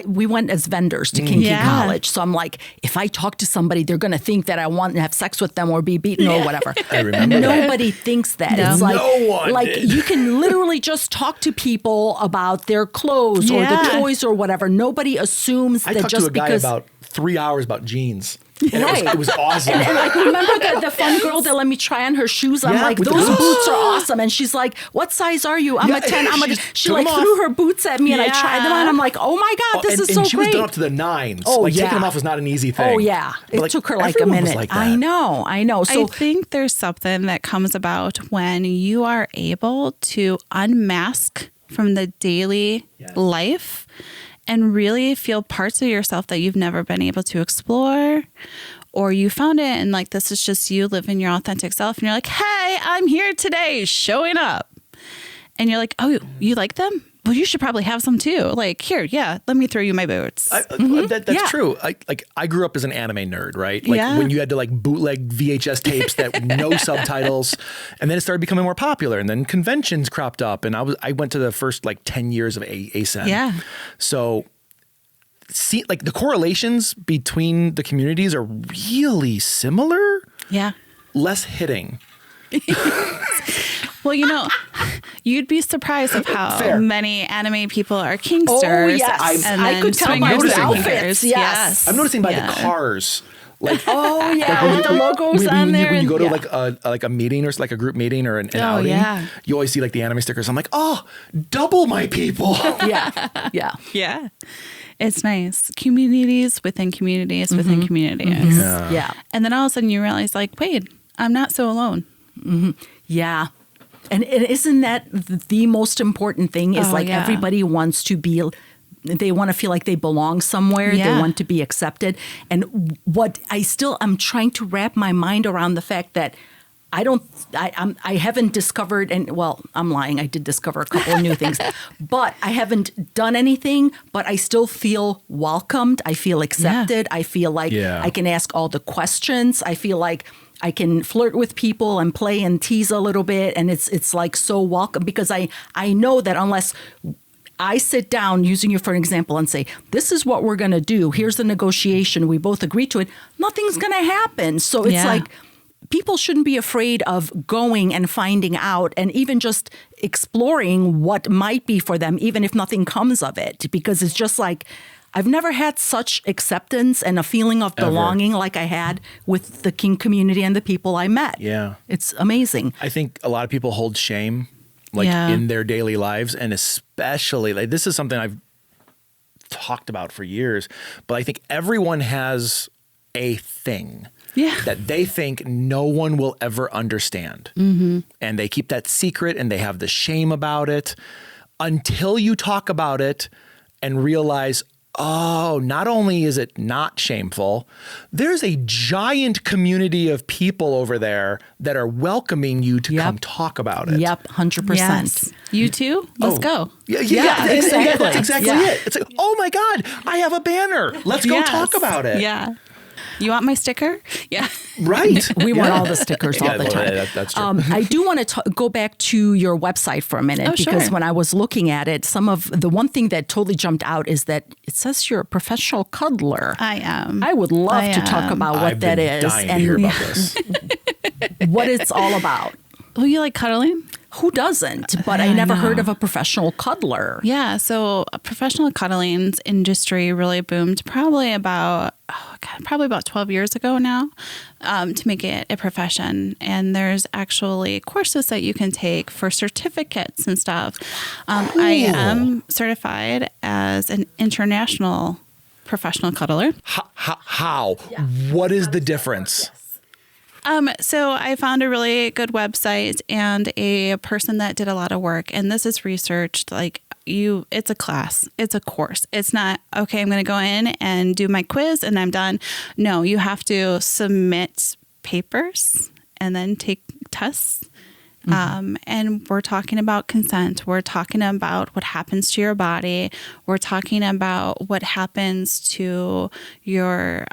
we went as vendors to Kinky Yeah. College. So I'm like, if I talk to somebody, they're going to think that I want to have sex with them or be beaten or whatever. I remember that. Nobody thinks that. No. It's like, No one like did. you can literally just talk to people about their clothes or the Yeah. toys or whatever. Nobody assumes I that talked just to a guy because. about 3 hours about jeans. And Right. it was awesome. And like, remember the fun girl that let me try on her shoes? I'm Yeah, like, with the those boots. boots are awesome. And she's like, what size are you? I'm Yeah, a 10. I'm a. she's She took like them threw off. her boots at me and I tried them on. I'm like, oh my God, this is so and she great. was done up to the nines. Oh, like yeah. taking them off was not an easy thing. Oh yeah, it But, took her like a everyone was minute. like I that. know. So I think there's something that comes about when you are able to unmask from the daily life and really feel parts of yourself that you've never been able to explore, or you found it and like this is just you living your authentic self and you're like, hey, I'm here today showing up. And you're like, oh, you like them? Well, you should probably have some too. Like, here, yeah, let me throw you my boots. That's Yeah. true. I grew up as an anime nerd, right? Like Yeah. when you had to like bootleg VHS tapes that no subtitles, and then it started becoming more popular, and then conventions cropped up, and I went to the first like 10 years of ASEN. Yeah. So see, like the correlations between the communities are really similar, Yeah. less hitting. Well, you'd be surprised of how Fair. many anime people are kinksters. Oh, yes. and I then could tell swingers by are the kinkers. outfits, yes. I'm noticing by Yeah. the cars. Like, oh yeah, when with you- the logos when on there. When you and- go to yeah. like a meeting or like a group meeting or an outing, yeah. you always see like the anime stickers. I'm like, oh, double my people. yeah. Yeah. It's nice. Communities within communities within communities. Yeah. And then all of a sudden you realize, like, wait, I'm not so alone. Yeah. And isn't that the most important thing is everybody wants to be, they want to feel like they belong somewhere. Yeah. They want to be accepted. And what I'm trying to wrap my mind around the fact that I haven't discovered, and well, I'm lying. I did discover a couple of new things, but I haven't done anything, but I still feel welcomed. I feel accepted. I feel like I can ask all the questions. I feel like I can flirt with people and play and tease a little bit. And it's like so welcome, because I know that unless I sit down, using you for an example, and say, this is what we're going to do. Here's the negotiation. We both agree to it. Nothing's going to happen. So it's like, people shouldn't be afraid of going and finding out and even just exploring what might be for them, even if nothing comes of it, because it's just like, I've never had such acceptance and a feeling of belonging like I had with the kink community and the people I met. Yeah. It's amazing. I think a lot of people hold shame in their daily lives, and especially like this is something I've talked about for years, but I think everyone has a thing that they think no one will ever understand. And they keep that secret and they have the shame about it until you talk about it and realize, oh, not only is it not shameful, there's a giant community of people over there that are welcoming you to come talk about it. Yep, 100%. Yes. You too? Let's go. Yeah, exactly. That's exactly it. It's like, oh my God, I have a banner. Let's go talk about it. Yeah. You want my sticker? Yeah. Right. We want all the stickers all the time. That's true. I do want to go back to your website for a minute, because when I was looking at it, the one thing that totally jumped out is that it says you're a professional cuddler. I am. I would love to talk about what that is dying to hear about this. what it's all about. Oh, you like cuddling? Who doesn't? But I never heard of a professional cuddler. Yeah, so professional cuddling's industry really boomed probably about 12 years ago now, to make it a profession. And there's actually courses that you can take for certificates and stuff. Cool. I am certified as an international professional cuddler. How? What is the difference? So I found a really good website and a person that did a lot of work, and this is researched it's a class, it's a course. It's not, okay, I'm going to go in and do my quiz and I'm done. No, you have to submit papers and then take tests. And we're talking about consent. We're talking about what happens to your body. We're talking about what happens to your,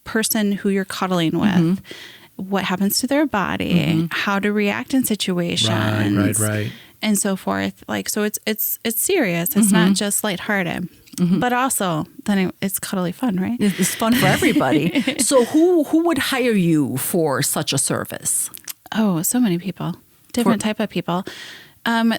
person who you're cuddling with, what happens to their body, how to react in situations, Right. and so forth. So it's serious. It's not just lighthearted, but also then it's cuddly fun, right? It's fun for everybody. So who would hire you for such a service? Oh, so many people, different type of people.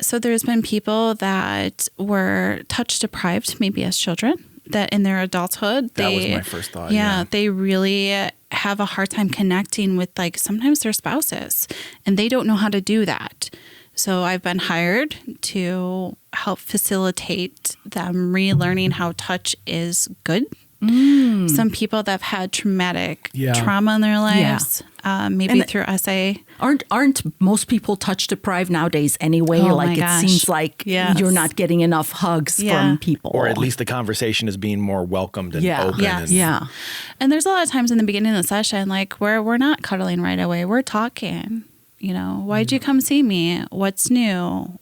So there's been people that were touch deprived, maybe as children, that in their adulthood, That was my first thought. they really have a hard time connecting with sometimes their spouses, and they don't know how to do that. So I've been hired to help facilitate them relearning how touch is good. Some people that have had traumatic trauma in their lives, maybe through SA. Aren't most people touch deprived nowadays anyway? Oh it seems like you're not getting enough hugs from people. Or at least the conversation is being more welcomed and open. And there's a lot of times in the beginning of the session, where we're not cuddling right away. We're talking, why'd you come see me? What's new?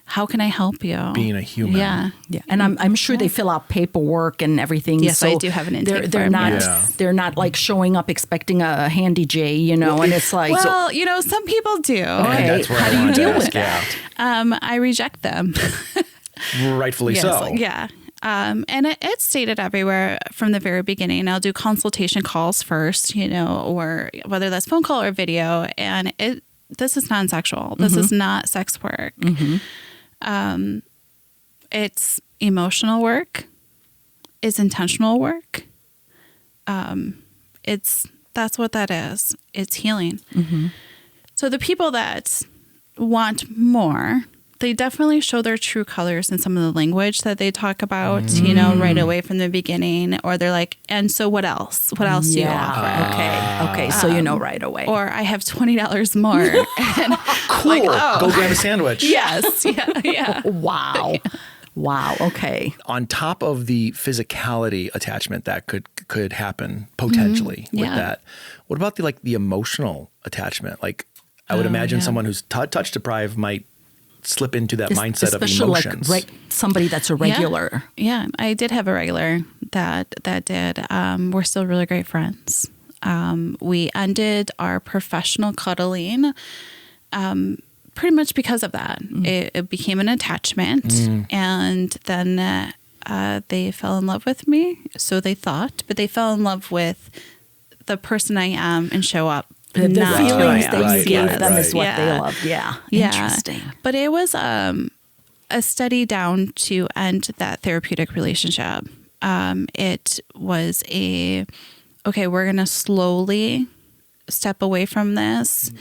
How can I help you? Being a human. Yeah. And I'm sure they fill out paperwork and everything. Yes, so I do have an intake they're form, not they're not showing up expecting a handy J, and it's like, well, some people do. Okay, That's where how I do you wanted to deal ask, with that? I reject them. Rightfully so. Yeah. And it's stated everywhere from the very beginning. I'll do consultation calls first, or whether that's phone call or video. And this is non-sexual. This is not sex work. It's emotional work. It's intentional work. That's what that is. It's healing. So the people that want more, they definitely show their true colors in some of the language that they talk about, you know, right away from the beginning. Or they're like, and so what else? What else do you offer? Okay. So you know right away. Or I have $20 more. And Cool. like, oh. Go grab a sandwich. Yes. Yeah. Wow. Wow. Okay. On top of the physicality attachment that could happen potentially with Yeah. that, what about the emotional attachment? Like, I would imagine someone who's touch deprived might slip into that mindset of emotions. Like somebody that's a regular. Yeah, I did have a regular that did. We're still really great friends. We ended our professional cuddling pretty much because of that. It became an attachment, and then they fell in love with me. So they thought, but they fell in love with the person I am and show up. The not feelings who I am. that you gave them is what Yeah. they loved. Yeah. Interesting. But it was a study down to end that therapeutic relationship. It was okay, we're going to slowly step away from this.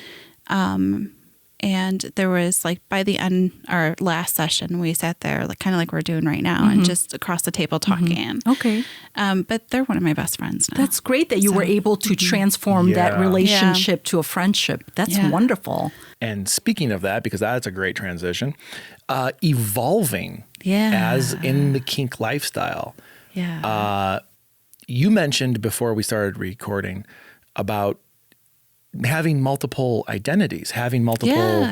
And there was by the end, our last session, we sat there kind of like we're doing right now and just across the table talking. Okay. But they're one of my best friends now. That's great that you were able to transform that relationship to a friendship. That's wonderful. And speaking of that, because that's a great transition, evolving as in the kink lifestyle. Yeah. You mentioned before we started recording about having multiple identities, having multiple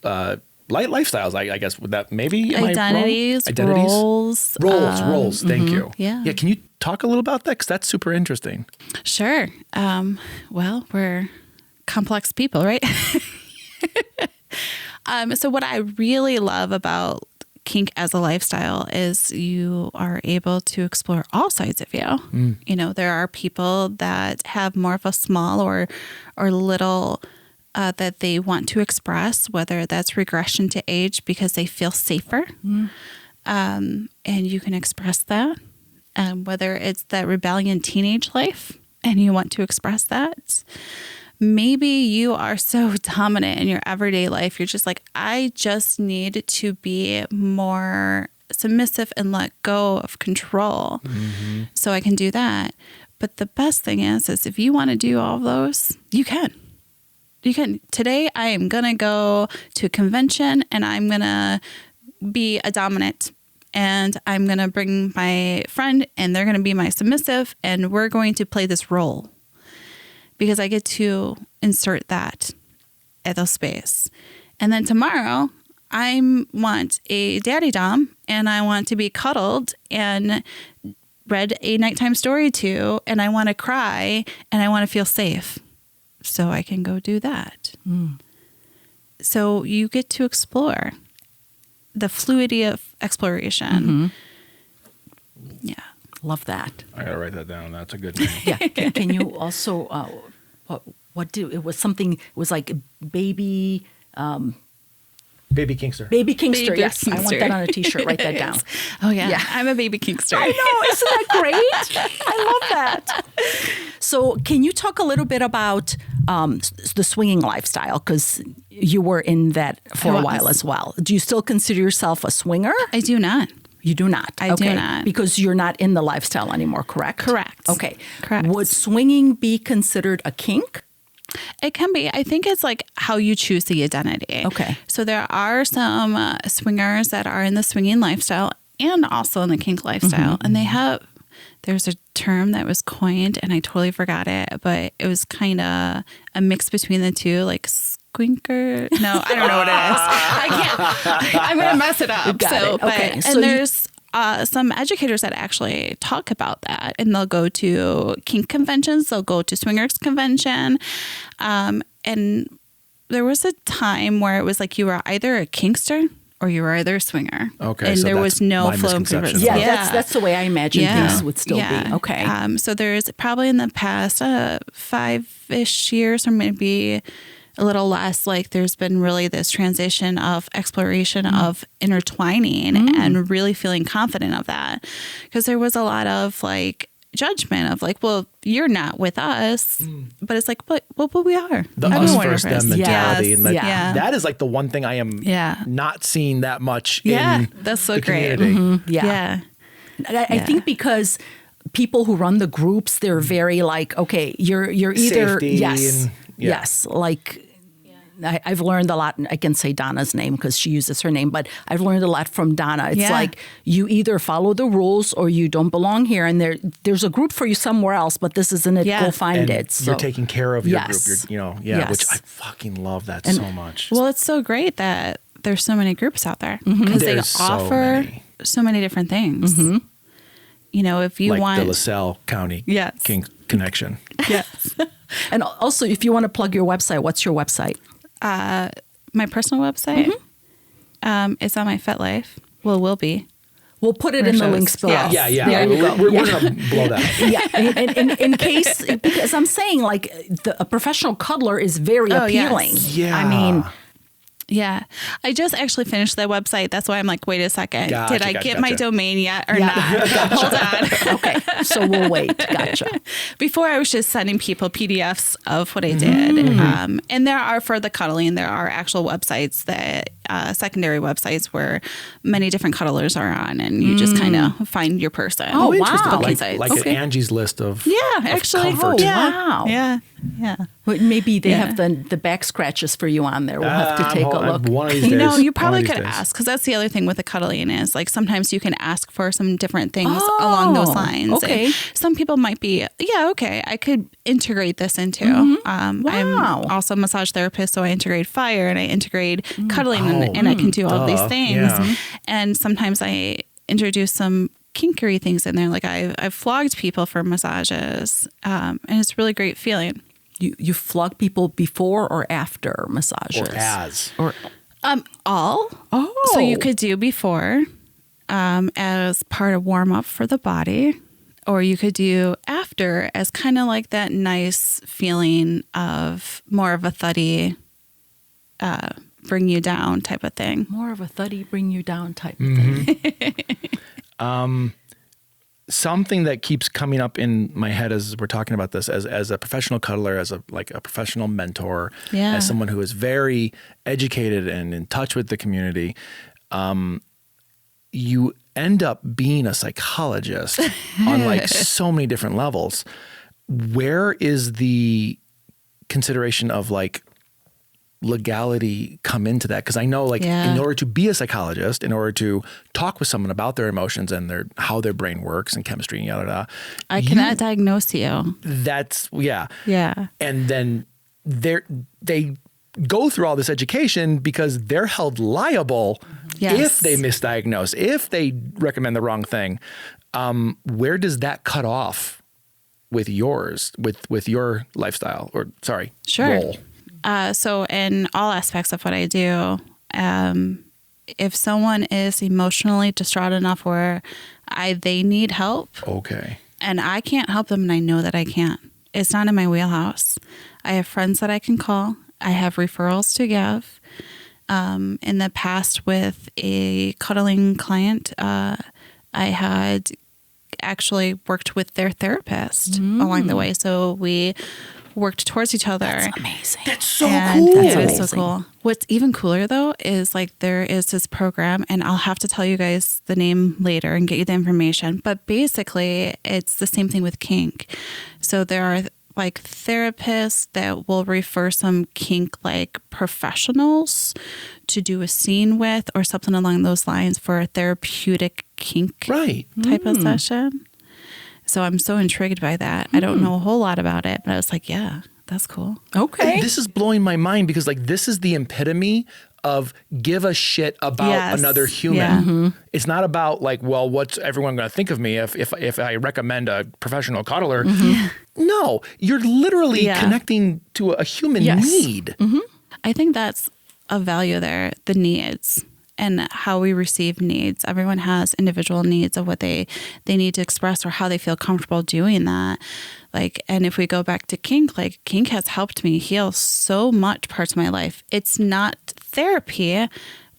lifestyles, I guess. Would that maybe Identities, roles. Roles. Thank you. Yeah. Can you talk a little about that? Because that's super interesting. Sure. Well, we're complex people, right? So what I really love about kink as a lifestyle is you are able to explore all sides of you. You know, there are people that have more of a small or little that they want to express, whether that's regression to age because they feel safer. And you can express that. Whether it's that rebellion teenage life and you want to express that. Maybe you are so dominant in your everyday life. You're just like, I just need to be more submissive and let go of control so I can do that. But the best thing is if you want to do all of those, you can. You can. Today, I am going to go to a convention and I'm going to be a dominant. And I'm going to bring my friend and they're going to be my submissive. And we're going to play this role. Because I get to insert that at the space. And then tomorrow, I want a daddy dom and I want to be cuddled and read a nighttime story to, and I want to cry and I want to feel safe. So I can go do that. So you get to explore the fluidity of exploration. Yeah. Love that. I gotta write that down. That's a good name. Yeah. Can you also, it was something, it was like baby... Baby Kinkster. Baby Kinkster, Baby yes. I want Kinkster. that on a t-shirt. Write that down. Oh, yeah. Yeah. I'm a baby kinkster. I know. Isn't that great? I love that. So can you talk a little bit about the swinging lifestyle? Because you were in that for a while as well. Do you still consider yourself a swinger? I do not. You do not? I do not. Because you're not in the lifestyle anymore, correct? Correct. Okay. Correct. Would swinging be considered a kink? It can be. I think it's like how you choose the identity. Okay. So there are some swingers that are in the swinging lifestyle and also in the kink lifestyle. And there's a term that was coined and I totally forgot it, but it was kind of a mix between the two, like squinker. No, I don't know what it is. I can't. I'm going to mess it up. Got it. Okay. And So there's some educators that actually talk about that, and they'll go to kink conventions, they'll go to swingers convention. And there was a time where it was like you were either a kinkster or you were either a swinger. Okay, and so there that's was no my flow. misconception. Yeah, that's the way I imagine things would still be. Okay. So there's probably in the past 5-ish years or maybe a little less, like there's been really this transition of exploration of intertwining and really feeling confident of that. Because there was a lot of like judgment of like, well, you're not with us, but it's like, but we are. The us versus them mentality. Yes. And like, Yeah. that is like the one thing I am not seeing that much in that's so the great. community. Yeah. I think because people who run the groups, they're very like, okay, you're either Safety yes, like I've learned a lot. I can say Donna's name because she uses her name, but I've learned a lot from Donna. It's like you either follow the rules or you don't belong here, and there's a group for you somewhere else, but this isn't it. Go find it. So you're taking care of your group. You're, which I fucking love that so much. Well, it's so great that there's so many groups out there because they offer so many different things. You know, if you want the LaSalle County Kink Connection. Yes. And also, if you want to plug your website, what's your website? My personal website is on my FetLife. Well, will be. We'll put it in the links below. Yeah. We're going to blow that. In case, because I'm saying like a professional cuddler is very appealing. Yes. Yeah. I mean, yeah. I just actually finished the website. That's why I'm like, wait a second. Gotcha, Did I get my domain yet or not? Hold on. Okay. So we'll wait. Gotcha. Before I was just sending people PDFs of what I did. And there are, for the cuddling, there are actual websites that, secondary websites where many different cuddlers are on, and you just kind of find your person. Oh, interesting. wow. Like an Angie's List of actually. comfort. Wow. Yeah. Well, maybe they have the back scratches for you on there. We'll have to take a look. One of these days. You know, you probably One of these could days. ask, because that's the other thing with the cuddling is like sometimes you can ask for some different things along those lines. Okay. And some people might be, okay, I could integrate this into. I'm also a massage therapist, so I integrate fire and I integrate cuddling and I can do all these things. Yeah. And sometimes I introduce some kinkery things in there. Like I've flogged people for massages, and it's a really great feeling. You flog people before or after massages? Or as. Or all. So you could do before as part of warm up for the body, or you could do after as kind of like that nice feeling of more of a thuddy, bring you down type of thing. More of a thuddy, bring you down type of thing. Something that keeps coming up in my head as we're talking about this, as a professional cuddler, as a professional mentor, as someone who is very educated and in touch with the community, you end up being a psychologist on like so many different levels. Where is the consideration of like legality come into that? Because I know like in order to be a psychologist, in order to talk with someone about their emotions and how their brain works and chemistry and yada yada, I cannot diagnose you. That's Yeah. And then they go through all this education because they're held liable if they misdiagnose, if they recommend the wrong thing. Where does that cut off with yours, with your lifestyle role? So in all aspects of what I do, if someone is emotionally distraught enough where they need help, and I can't help them, and I know that I can't, it's not in my wheelhouse. I have friends that I can call. I have referrals to give. In the past with a cuddling client, I had actually worked with their therapist along the way. So we worked towards each other. That's amazing. That's so cool. It is so cool. What's even cooler though is like there is this program, and I'll have to tell you guys the name later and get you the information. But basically, it's the same thing with kink. So there are like therapists that will refer some kink like professionals to do a scene with or something along those lines for a therapeutic kink type of session. So I'm so intrigued by that. I don't know a whole lot about it, but I was like, yeah, that's cool. Okay. And this is blowing my mind because like this is the epitome of give a shit about another human. It's not about like, well, what's everyone going to think of me if I recommend a professional cuddler? No, you're literally connecting to a human need. I think that's a value there, the needs and how we receive needs. Everyone has individual needs of what they need to express or how they feel comfortable doing that. Like, and if we go back to kink, like kink has helped me heal so much parts of my life. It's not therapy,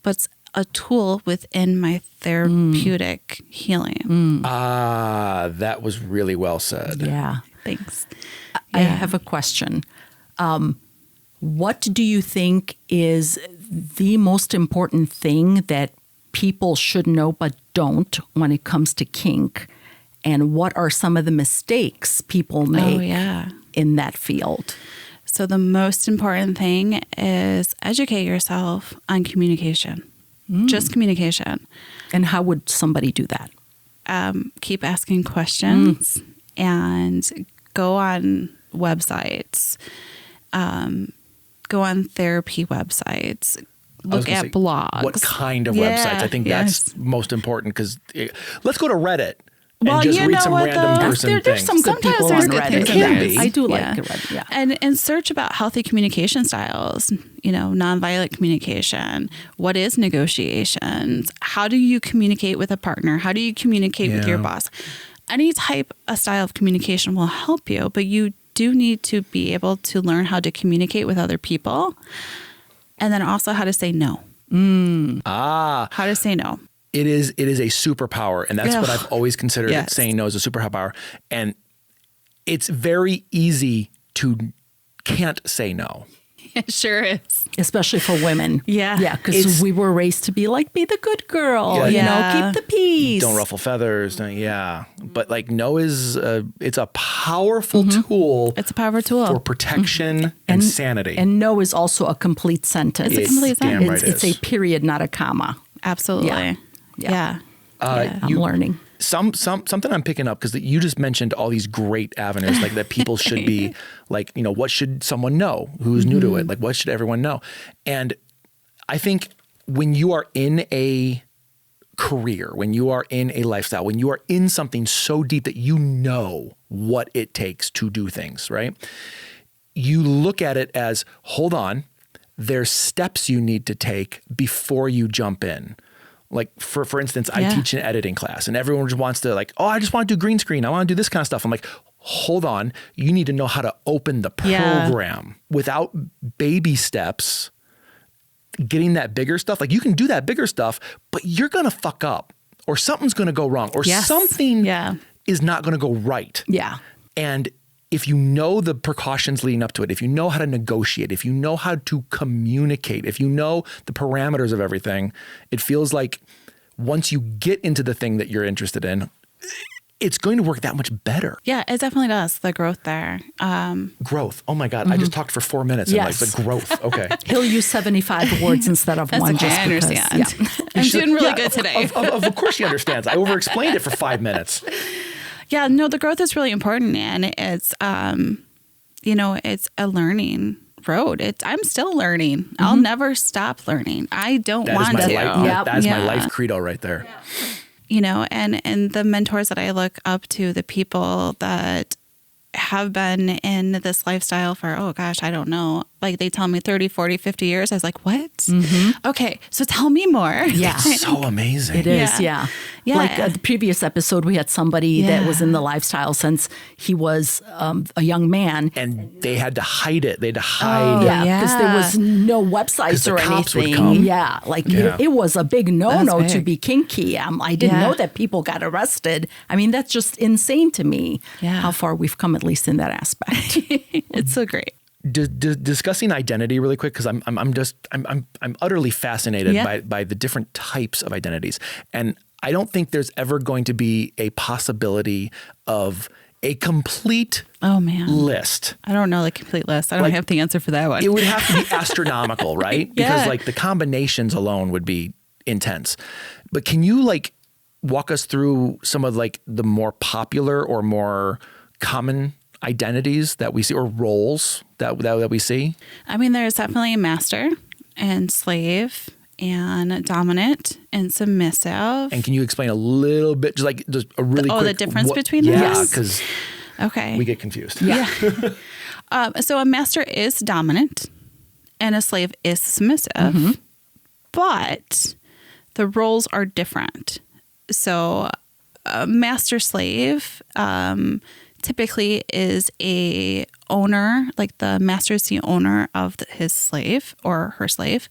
but it's a tool within my therapeutic healing. That was really well said. Yeah. Thanks. I have a question. What do you think is the most important thing that people should know but don't when it comes to kink? And what are some of the mistakes people make in that field? So the most important thing is educate yourself on communication. Just communication. And how would somebody do that? Keep asking questions and go on websites. Go on therapy websites. Look at blogs. What kind of websites? I think that's most important because let's go to Reddit. And just read some random person there's some good Sometimes people there's on good Reddit. things. I do like Reddit. Yeah. And search about healthy communication styles, nonviolent communication. What is negotiations? How do you communicate with a partner? How do you communicate with your boss? Any type of style of communication will help you, but you do need to be able to learn how to communicate with other people and then also how to say no. How to say no. It is a superpower, and that's what I've always considered. Saying no is a superpower, and it's very easy to can't say no. It sure is. Especially for women. Yeah, because we were raised to be like, be the good girl, keep the peace. Don't ruffle feathers. But like no is, it's a powerful tool. It's a powerful tool. For protection and sanity. And no is also a complete sentence. It's a complete sentence. It's a period, not a comma. Absolutely. Yeah. I'm learning. Something I'm picking up because you just mentioned all these great avenues like that people should be like, what should someone know who's new to it? Like what should everyone know? And I think when you are in a career, when you are in a lifestyle, when you are in something so deep that you know what it takes to do things, right? You look at it as, hold on, there's steps you need to take before you jump in. Like for instance, I teach an editing class and everyone just wants to like, oh, I just want to do green screen. I want to do this kind of stuff. I'm like, hold on. You need to know how to open the program without baby steps, getting that bigger stuff. Like you can do that bigger stuff, but you're going to fuck up or something's going to go wrong or something is not going to go right. Yeah. And if you know the precautions leading up to it, if you know how to negotiate, if you know how to communicate, if you know the parameters of everything, it feels like once you get into the thing that you're interested in, it's going to work that much better. Yeah, it definitely does. The growth there. Growth. Oh my God. I just talked for 4 minutes and like the growth. Okay. He'll use 75 words instead of one. Okay, just I understand. Because, I'm doing really good today. Of course she understands. I over-explained it for 5 minutes. Yeah, no, the growth is really important, and it's, it's a learning road. I'm still learning. I'll never stop learning. I don't want to. That is my life credo right there. And the mentors that I look up to, the people that have been in this lifestyle for, oh gosh, I don't know. Like they tell me 30, 40, 50 years. I was like, what? Okay. So tell me more. Yeah. It's so amazing. It is. Yeah. Like the previous episode, we had somebody that was in the lifestyle since he was a young man. And they had to hide it. They had to hide. Because there was no websites or cops would anything. come. Yeah. Like it was a big no-no to be kinky. I didn't know that people got arrested. I mean, that's just insane to me how far we've come, at least in that aspect. It's so great. Discussing identity really quick because I'm utterly fascinated by the different types of identities, and I don't think there's ever going to be a possibility of a complete list. I don't know the complete list. I don't have the answer for that one. It would have to be astronomical, right? Because like the combinations alone would be intense. But can you like walk us through some of like the more popular or more common identities that we see or roles that we see? I mean, there's definitely master and slave and dominant and submissive. And can you explain a little bit, just a really quick... the difference between those? Yeah, because we get confused. Yeah. So a master is dominant and a slave is submissive, but the roles are different. So a master slave... typically is a owner, like the master is the owner of his slave or her slave,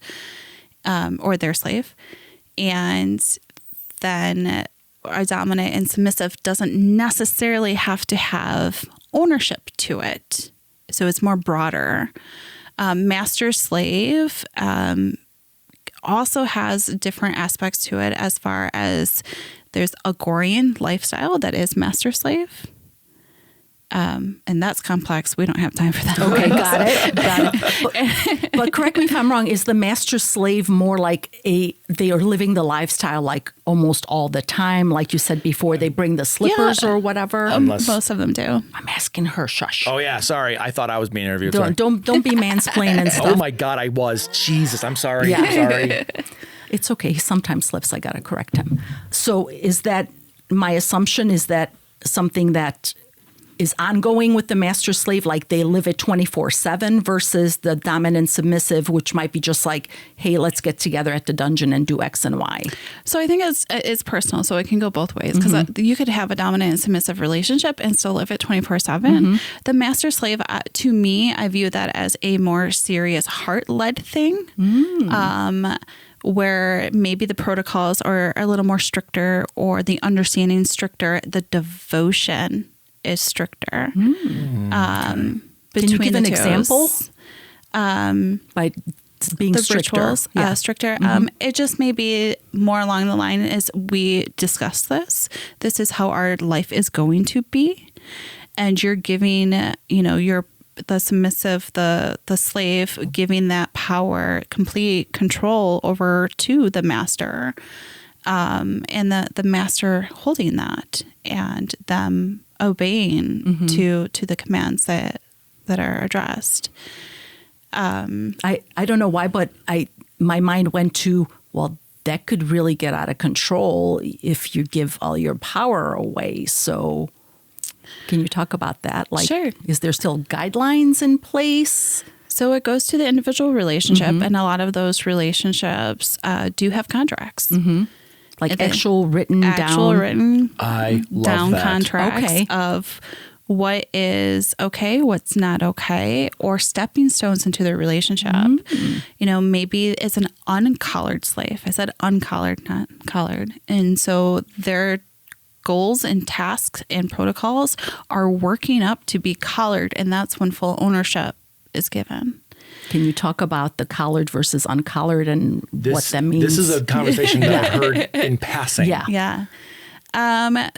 or their slave. And then a dominant and submissive doesn't necessarily have to have ownership to it. So it's more broader. Master slave also has different aspects to it, as far as there's Agorian lifestyle that is master slave. And that's complex. We don't have time for that. Okay, got it. But correct me if I'm wrong. Is the master slave more like they are living the lifestyle like almost all the time? Like you said before, they bring the slippers or whatever. Most of them do. I'm asking her, shush. Oh yeah, sorry. I thought I was being interviewed. Sorry. Don't be mansplaining stuff. Oh my God, I was. Jesus, I'm sorry. Yeah. I'm sorry. It's okay. He sometimes slips. I got to correct him. So is that my assumption? Is that something that is ongoing with the master slave, like they live it 24/7, versus the dominant submissive, which might be just like, hey, let's get together at the dungeon and do X and Y? So I think it's personal. So it can go both ways, because you could have a dominant and submissive relationship and still live it 24/7. The master slave, to me, I view that as a more serious heart-led thing. Where maybe the protocols are a little more stricter, or the understanding stricter, the devotion is stricter. Can you give an example? By being The stricter. rituals, stricter. It just may be more along the line is, we discuss this. This is how our life is going to be. And you're giving, you're the submissive, the slave, giving that power, complete control over to the master, and the master holding that, and them obeying to the commands that are addressed. I don't know why, but my mind went to, well, that could really get out of control if you give all your power away. So can you talk about that? Like, Sure. Is there still guidelines in place? So it goes to the individual relationship, and a lot of those relationships do have contracts. Like actual written I love down that. contracts of what is okay, what's not okay, or stepping stones into their relationship. Maybe it's an uncollared slave. I said uncollared, not collared. And so their goals and tasks and protocols are working up to be collared, and that's when full ownership is given. Can you talk about the collared versus uncollared and what that means? This is a conversation that I've heard in passing. Yeah.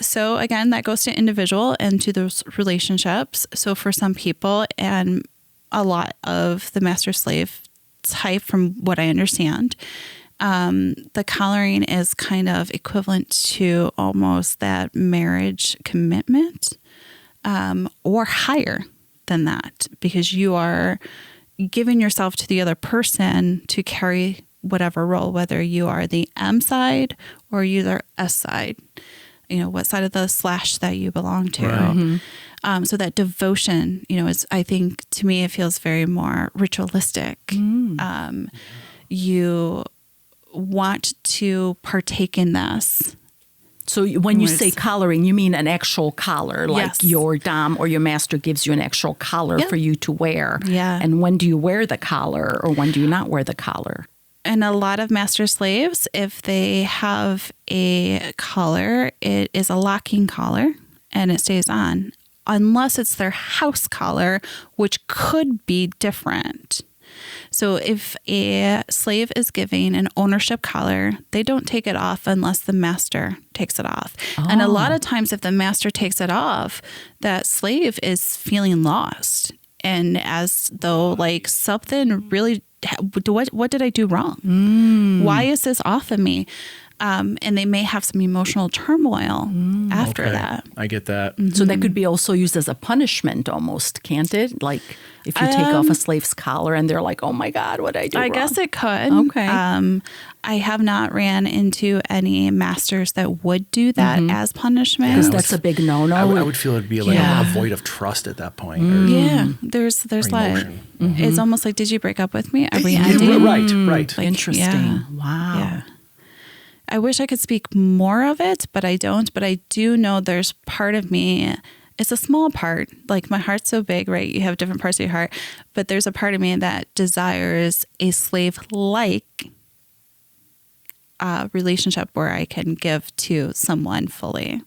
So again, that goes to individual and to those relationships. So for some people, and a lot of the master slave type, from what I understand, the collaring is kind of equivalent to almost that marriage commitment, or higher than that, because you are giving yourself to the other person to carry whatever role, whether you are the M side or you're the S side, what side of the slash that you belong to. Right. So that devotion, is, I think, to me, it feels very more ritualistic. You want to partake in this. So when you say collaring, you mean an actual collar, like Yes. your dom or your master gives you an actual collar for you to wear. Yeah. And when do you wear the collar, or when do you not wear the collar? And a lot of master slaves, if they have a collar, it is a locking collar and it stays on, unless it's their house collar, which could be different. So if a slave is giving an ownership collar, they don't take it off unless the master takes it off. And a lot of times, if the master takes it off, that slave is feeling lost, and as though like something really, what did I do wrong? Why is this off of me? And they may have some emotional turmoil after that. I get that. So that could be also used as a punishment almost, can't it? Like if you take off a slave's collar and they're like, oh my God, what did I do wrong? I guess it could. Okay. I have not ran into any masters that would do that as punishment. Because that's a big no-no. I would feel it'd be like a void of trust at that point. There's or like, emotion. it's almost like, did you break up with me? Are we ending? Right. Like, Interesting. yeah. Wow. Yeah. I wish I could speak more of it, but I don't. But I do know there's part of me, it's a small part, like my heart's so big, right? You have different parts of your heart, but there's a part of me that desires a slave-like relationship where I can give to someone fully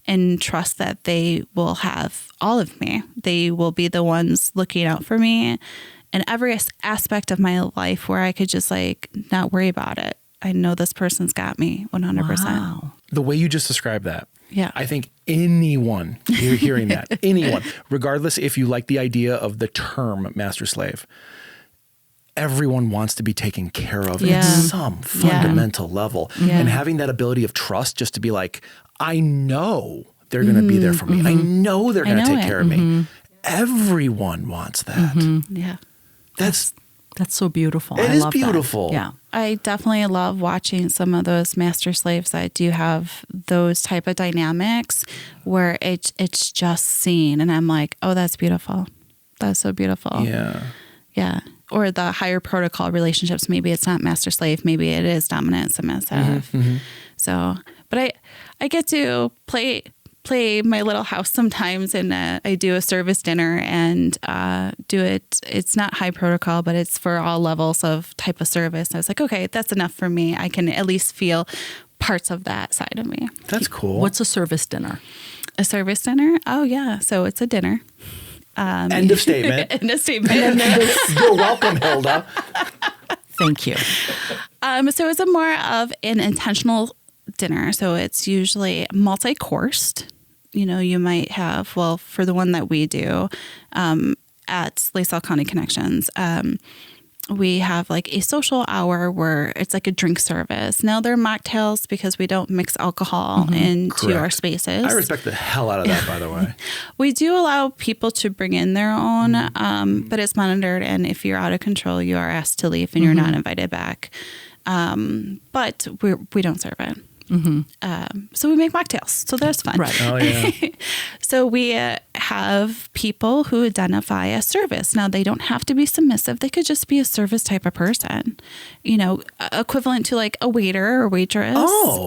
and trust that they will have all of me. They will be the ones looking out for me in every aspect of my life, where I could just like not worry about it. I know this person's got me 100%. Wow. The way you just described that. Yeah. I think anyone, you're hearing that, anyone, regardless if you like the idea of the term master slave, everyone wants to be taken care of at some fundamental level. Yeah. And having that ability of trust just to be like, I know they're going to be there for me. I know they're going to take care of me. Everyone wants that. Yeah. That's so beautiful. It I is love that. beautiful. Yeah. I definitely love watching some of those master slaves that do have those type of dynamics where it's just seen. And I'm like, oh, that's beautiful. That's so beautiful. Yeah. Yeah. Or the higher protocol relationships. Maybe it's not master slave. Maybe it is dominant submissive. So, but I get to play my little house sometimes, and I do a service dinner and do it. It's not high protocol, but it's for all levels of type of service. I was like, okay, that's enough for me. I can at least feel parts of that side of me. That's cool. What's a service dinner? A service dinner? Oh yeah. So it's a dinner. End of statement. End of statement. You're welcome, Hilda. Thank you. So it's a more of an intentional dinner. So it's usually multi-coursed. You know, you might have, well, for the one that we do at LaSalle County Connections, we have like a social hour where it's like a drink service. Now they're mocktails because we don't mix alcohol into our spaces. I respect the hell out of that, by the way. We do allow people to bring in their own, but it's monitored. And if you're out of control, you are asked to leave and you're not invited back. But we don't serve it. So we make mocktails. So that's fun. Right. Oh, yeah. So we have people who identify as service. Now, they don't have to be submissive. They could just be a service type of person, you know, equivalent to like a waiter or waitress,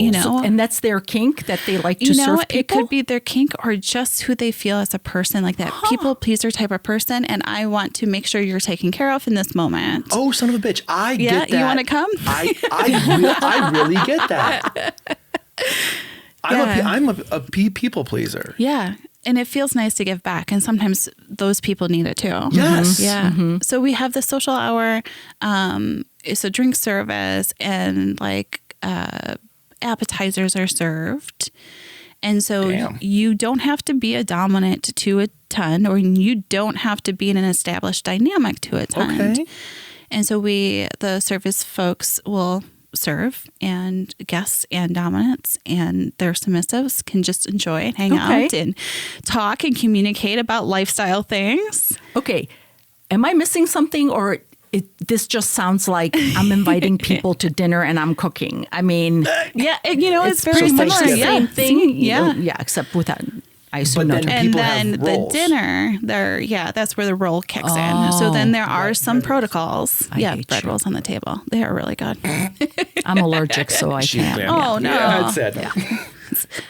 you know. And that's their kink that they like to serve people? It could be their kink or just who they feel as a person, like that people pleaser type of person. And I want to make sure you're taken care of in this moment. Oh, son of a bitch. I get that. You want to come? I really get that. I'm a people pleaser. Yeah. And it feels nice to give back. And sometimes those people need it too. Yes. Yeah. So we have the social hour. It's a drink service, and like appetizers are served. And so you don't have to be a dominant to attend, or you don't have to be in an established dynamic to attend. Okay. And so the service folks will serve, and guests and dominants and their submissives can just enjoy and hang out and talk and communicate about lifestyle things. Okay. Am I missing something, or this just sounds like I'm inviting people to dinner and I'm cooking? I mean, it's very similar. Same thing. Yeah. Except without, I But assume, then no. And people then have the roles. dinner, that's where the role kicks in. So then there are some protocols. I hate bread you. rolls on the table. They are really good. I'm allergic, so I She's can't. bad. Oh, no. Yeah, that's it. Yeah.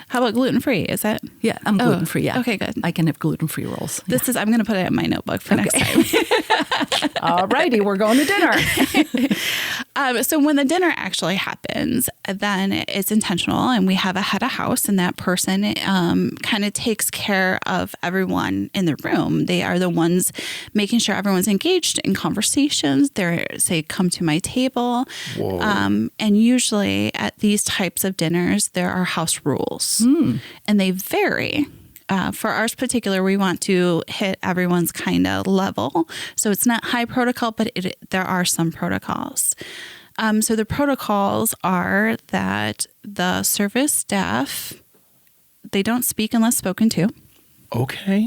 How about gluten-free? Is that? Yeah, I'm gluten-free. Yeah. Okay, good. I can have gluten-free rolls. I'm going to put it in my notebook for next time. All righty, we're going to dinner. So when the dinner actually happens, then it's intentional, and we have a head of house, and that person kind of takes care of everyone in the room. They are the ones making sure everyone's engaged in conversations. They say, come to my table. And usually at these types of dinners, there are house rules, and they vary. For ours particular, we want to hit everyone's kind of level. So it's not high protocol, but there are some protocols. So the protocols are that the service staff, they don't speak unless spoken to. Okay.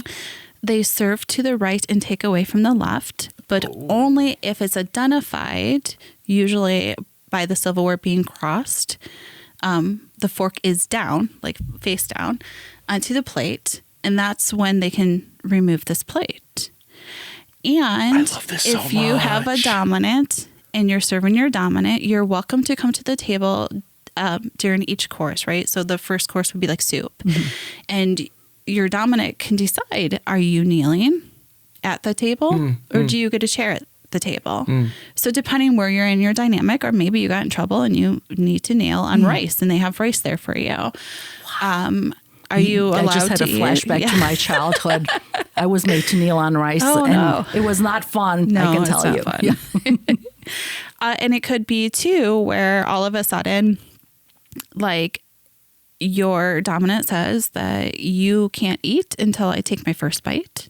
They serve to the right and take away from the left, but only if it's identified, usually by the silverware being crossed. The fork is down, like face down, onto the plate, and that's when they can remove this plate. And I love this so if you have a much. dominant and you're serving your dominant, you're welcome to come to the table during each course, right? So the first course would be like soup. And your dominant can decide, are you kneeling at the table or do you get a chair at the table. So depending where you're in your dynamic, or maybe you got in trouble and you need to nail on rice and they have rice there for you. Are you allowed to I just had a flashback to my childhood. I was made to kneel on rice, and it was not fun. No, I can tell you. It's not fun. And it could be too, where all of a sudden, like, your dominant says that you can't eat until I take my first bite,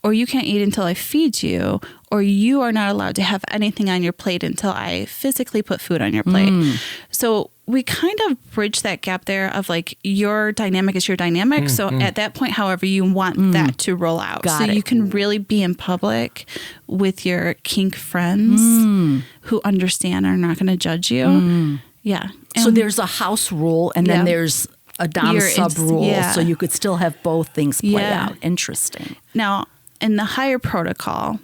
or you can't eat until I feed you, or you are not allowed to have anything on your plate until I physically put food on your plate. So we kind of bridge that gap there of like, your dynamic is your dynamic. So at that point, however you want that to roll out. So you can really be in public with your kink friends who understand and are not going to judge you. Yeah. So there's a house rule, and then there's a dom sub rule. So you could still have both things play out. Interesting. Now, in the higher protocol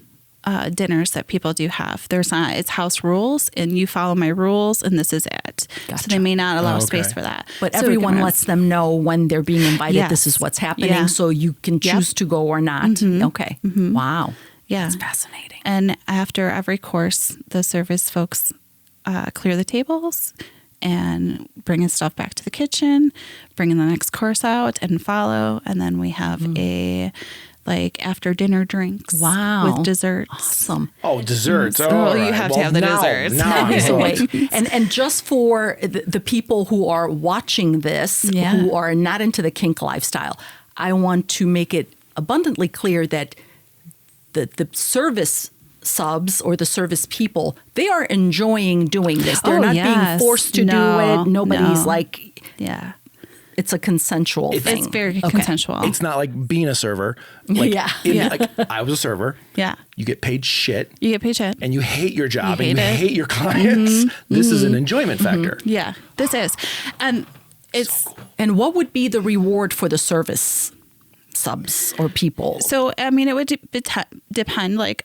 dinners that people do have, it's house rules, and you follow my rules, and this is it. Gotcha. So they may not allow space for that. But so everyone lets them know when they're being invited, this is what's happening, so you can choose to go or not. Okay. Wow. Yeah. That's fascinating. And after every course, the service folks clear the tables and bringing stuff back to the kitchen, bringing the next course out and follow. And then we have after dinner drinks with desserts. Awesome. Oh, desserts. You have to have the desserts. And just for the people who are watching this, who are not into the kink lifestyle, I want to make it abundantly clear that the service subs or the service people, they are enjoying doing this. They're not being forced to do it. Nobody's it's a consensual thing. It's very consensual. It's not like being a server. Like, like, I was a server. Yeah. You get paid shit. You get paid shit. And you hate your job and you hate your clients. This is an enjoyment factor. Yeah, this is. And it's so cool. And what would be the reward for the service subs or people? So, I mean, it would depend. Like,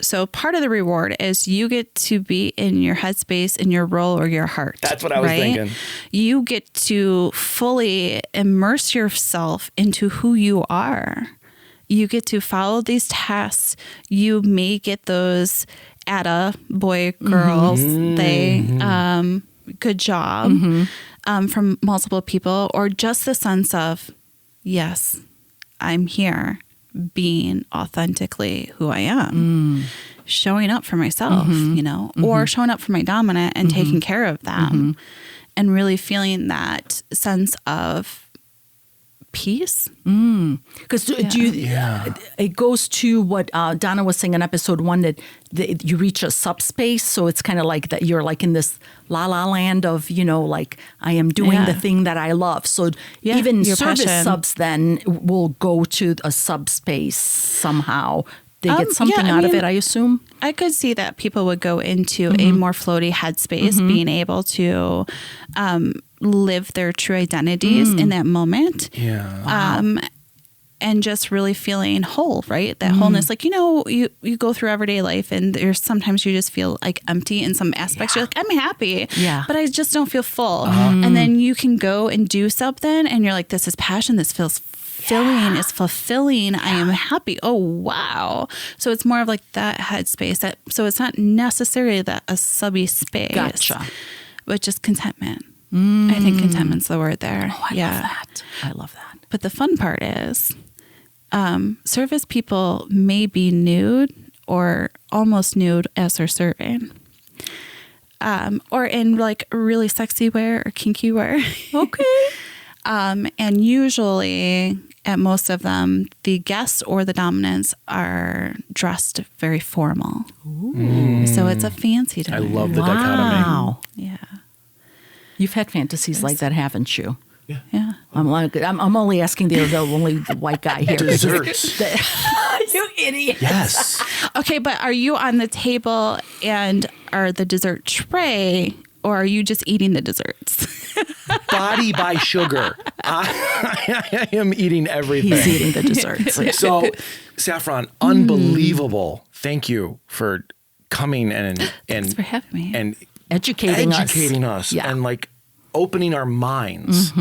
so part of the reward is you get to be in your headspace, in your role, or your heart. That's what I was thinking. You get to fully immerse yourself into who you are. You get to follow these tasks. You may get those atta boy, girls, good job from multiple people, or just the sense of, yes, I'm here being authentically who I am, showing up for myself, or showing up for my dominant and taking care of them and really feeling that sense of peace. Because it goes to what Donna was saying in episode 1, that you reach a subspace. So it's kind of like that you're like in this la la land of, like I am doing the thing that I love. So even service subs then will go to a subspace somehow. They get something out of it, I assume. I could see that people would go into a more floaty headspace, being able to live their true identities in that moment. And just really feeling whole, right? That wholeness. Like, you go through everyday life and there's sometimes you just feel like empty in some aspects. You're like, I'm happy, but I just don't feel full. And then you can go and do something and you're like, this is passion. This feels filling, is fulfilling. I am happy. Oh, wow. So it's more of like that headspace. So it's not necessarily a subby space. Gotcha. But just contentment. I think contentment's the word there. Oh, I love that. But the fun part is service people may be nude or almost nude as they're serving. Or in like really sexy wear or kinky wear. Okay. And usually at most of them, the guests or the dominants are dressed very formal. So it's a fancy dinner. I love the dichotomy. Wow. Yeah. You've had fantasies like that, haven't you? Yeah. I'm only asking the white guy here. Desserts. You idiot. Yes. Okay, but are you on the table and are the dessert tray, or are you just eating the desserts? Body by sugar. I am eating everything. He's eating the desserts. So, Saffron, unbelievable. Thank you for coming and Thanks for having me. And educating us. Yeah. And like opening our minds.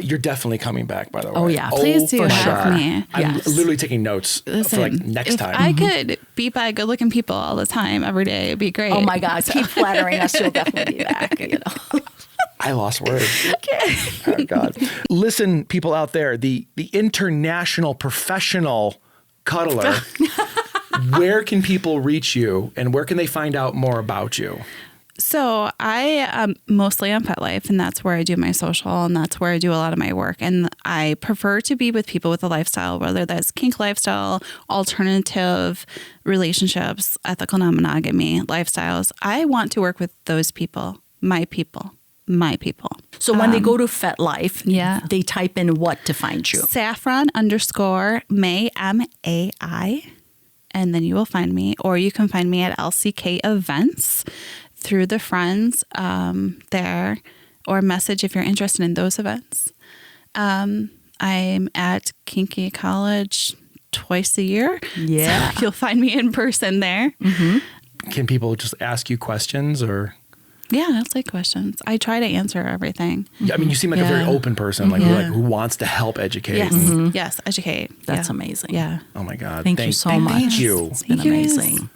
You're definitely coming back, by the way. Oh, yeah. Please do for have sure. me. I'm Yes. literally taking notes for like next if time. I could be by good-looking people all the time, every day, it'd be great. Oh my God, keep flattering us. You'll definitely be back, you know. I lost words. Oh, God. Listen, people out there, the international professional cuddler, where can people reach you and where can they find out more about you? So I am mostly on FetLife, and that's where I do my social, and that's where I do a lot of my work. And I prefer to be with people with a lifestyle, whether that's kink lifestyle, alternative relationships, ethical non-monogamy lifestyles. I want to work with those people, my people. My people. So when they go to FetLife, Yeah. they type in what to find you? Saffron_May, M-A-I, and then you will find me. Or you can find me at LCK events through the friends there, or message if you're interested in those events. I'm at Kinky College twice a year. Yeah. So you'll find me in person there. Can people just ask you questions or? Yeah, that's like questions. I try to answer everything. Yeah, I mean, you seem like a very Yeah. open person, like, Yeah. who wants to help educate. Yes, And- yes, educate. That's Yeah. amazing. Yeah. oh my God. Thank you so much. Thank you. It's been Thank you guys. amazing.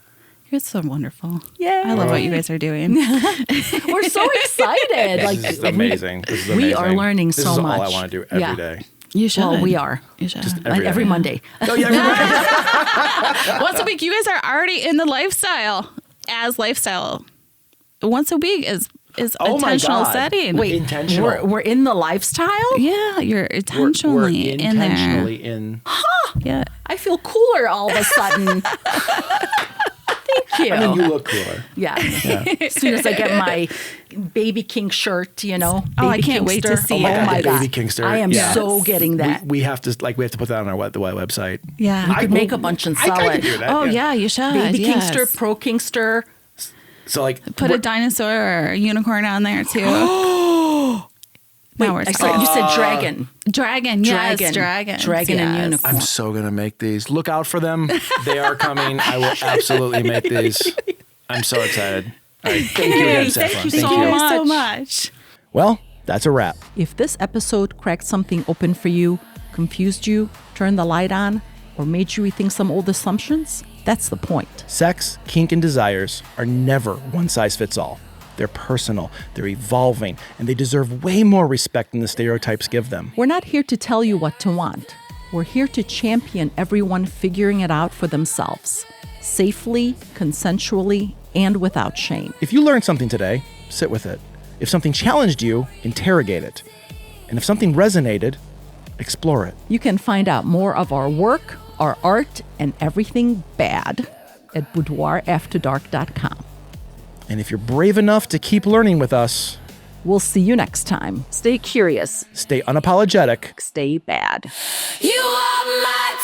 You're so wonderful. Yay. I love what you guys are doing. We're so excited. This is amazing. This is we amazing. are learning This so is much. all I want to do every Yeah. day. You should. Well, we are. You should. every Every day. Monday. Oh, yeah, everybody. Once a week, you guys are already in the lifestyle as lifestyle. Once a week is Oh my intentional God. setting. Wait, intentional. We're in the lifestyle? Yeah, you're We're intentionally in there. intentionally in. Yeah. I feel cooler all of a sudden. Thank you. I mean, you look cooler. Yeah. As soon as I get my baby kink shirt, you know. Oh, I baby can't wait to kinkster. see Oh it. my The God. baby kinkster. I am Yes. so getting that. We have to put that on our the website. Yeah. We could make a bunch and sell I it. could do that. Oh, yeah, you should. Baby yes. kinkster, pro kinkster. So like Put a dinosaur or a unicorn on there, too. Now we're I talking. said, you said dragon. Dragon, yes. Dragon and unicorn. I'm so gonna make these. Look out for them. They are coming. I will absolutely make these. I'm so excited. All right, thank you again, Saffron. you Thank so you much. so much. Well, that's a wrap. If this episode cracked something open for you, confused you, turned the light on, or made you rethink some old assumptions, that's the point. Sex, kink, and desires are never one size fits all. They're personal, they're evolving, and they deserve way more respect than the stereotypes give them. We're not here to tell you what to want. We're here to champion everyone figuring it out for themselves, safely, consensually, and without shame. If you learned something today, sit with it. If something challenged you, interrogate it. And if something resonated, explore it. You can find out more of our work, our art, and everything bad at boudoirafterdark.com. And if you're brave enough to keep learning with us, We'll see you next time. Stay curious. stay unapologetic. Stay bad. You are my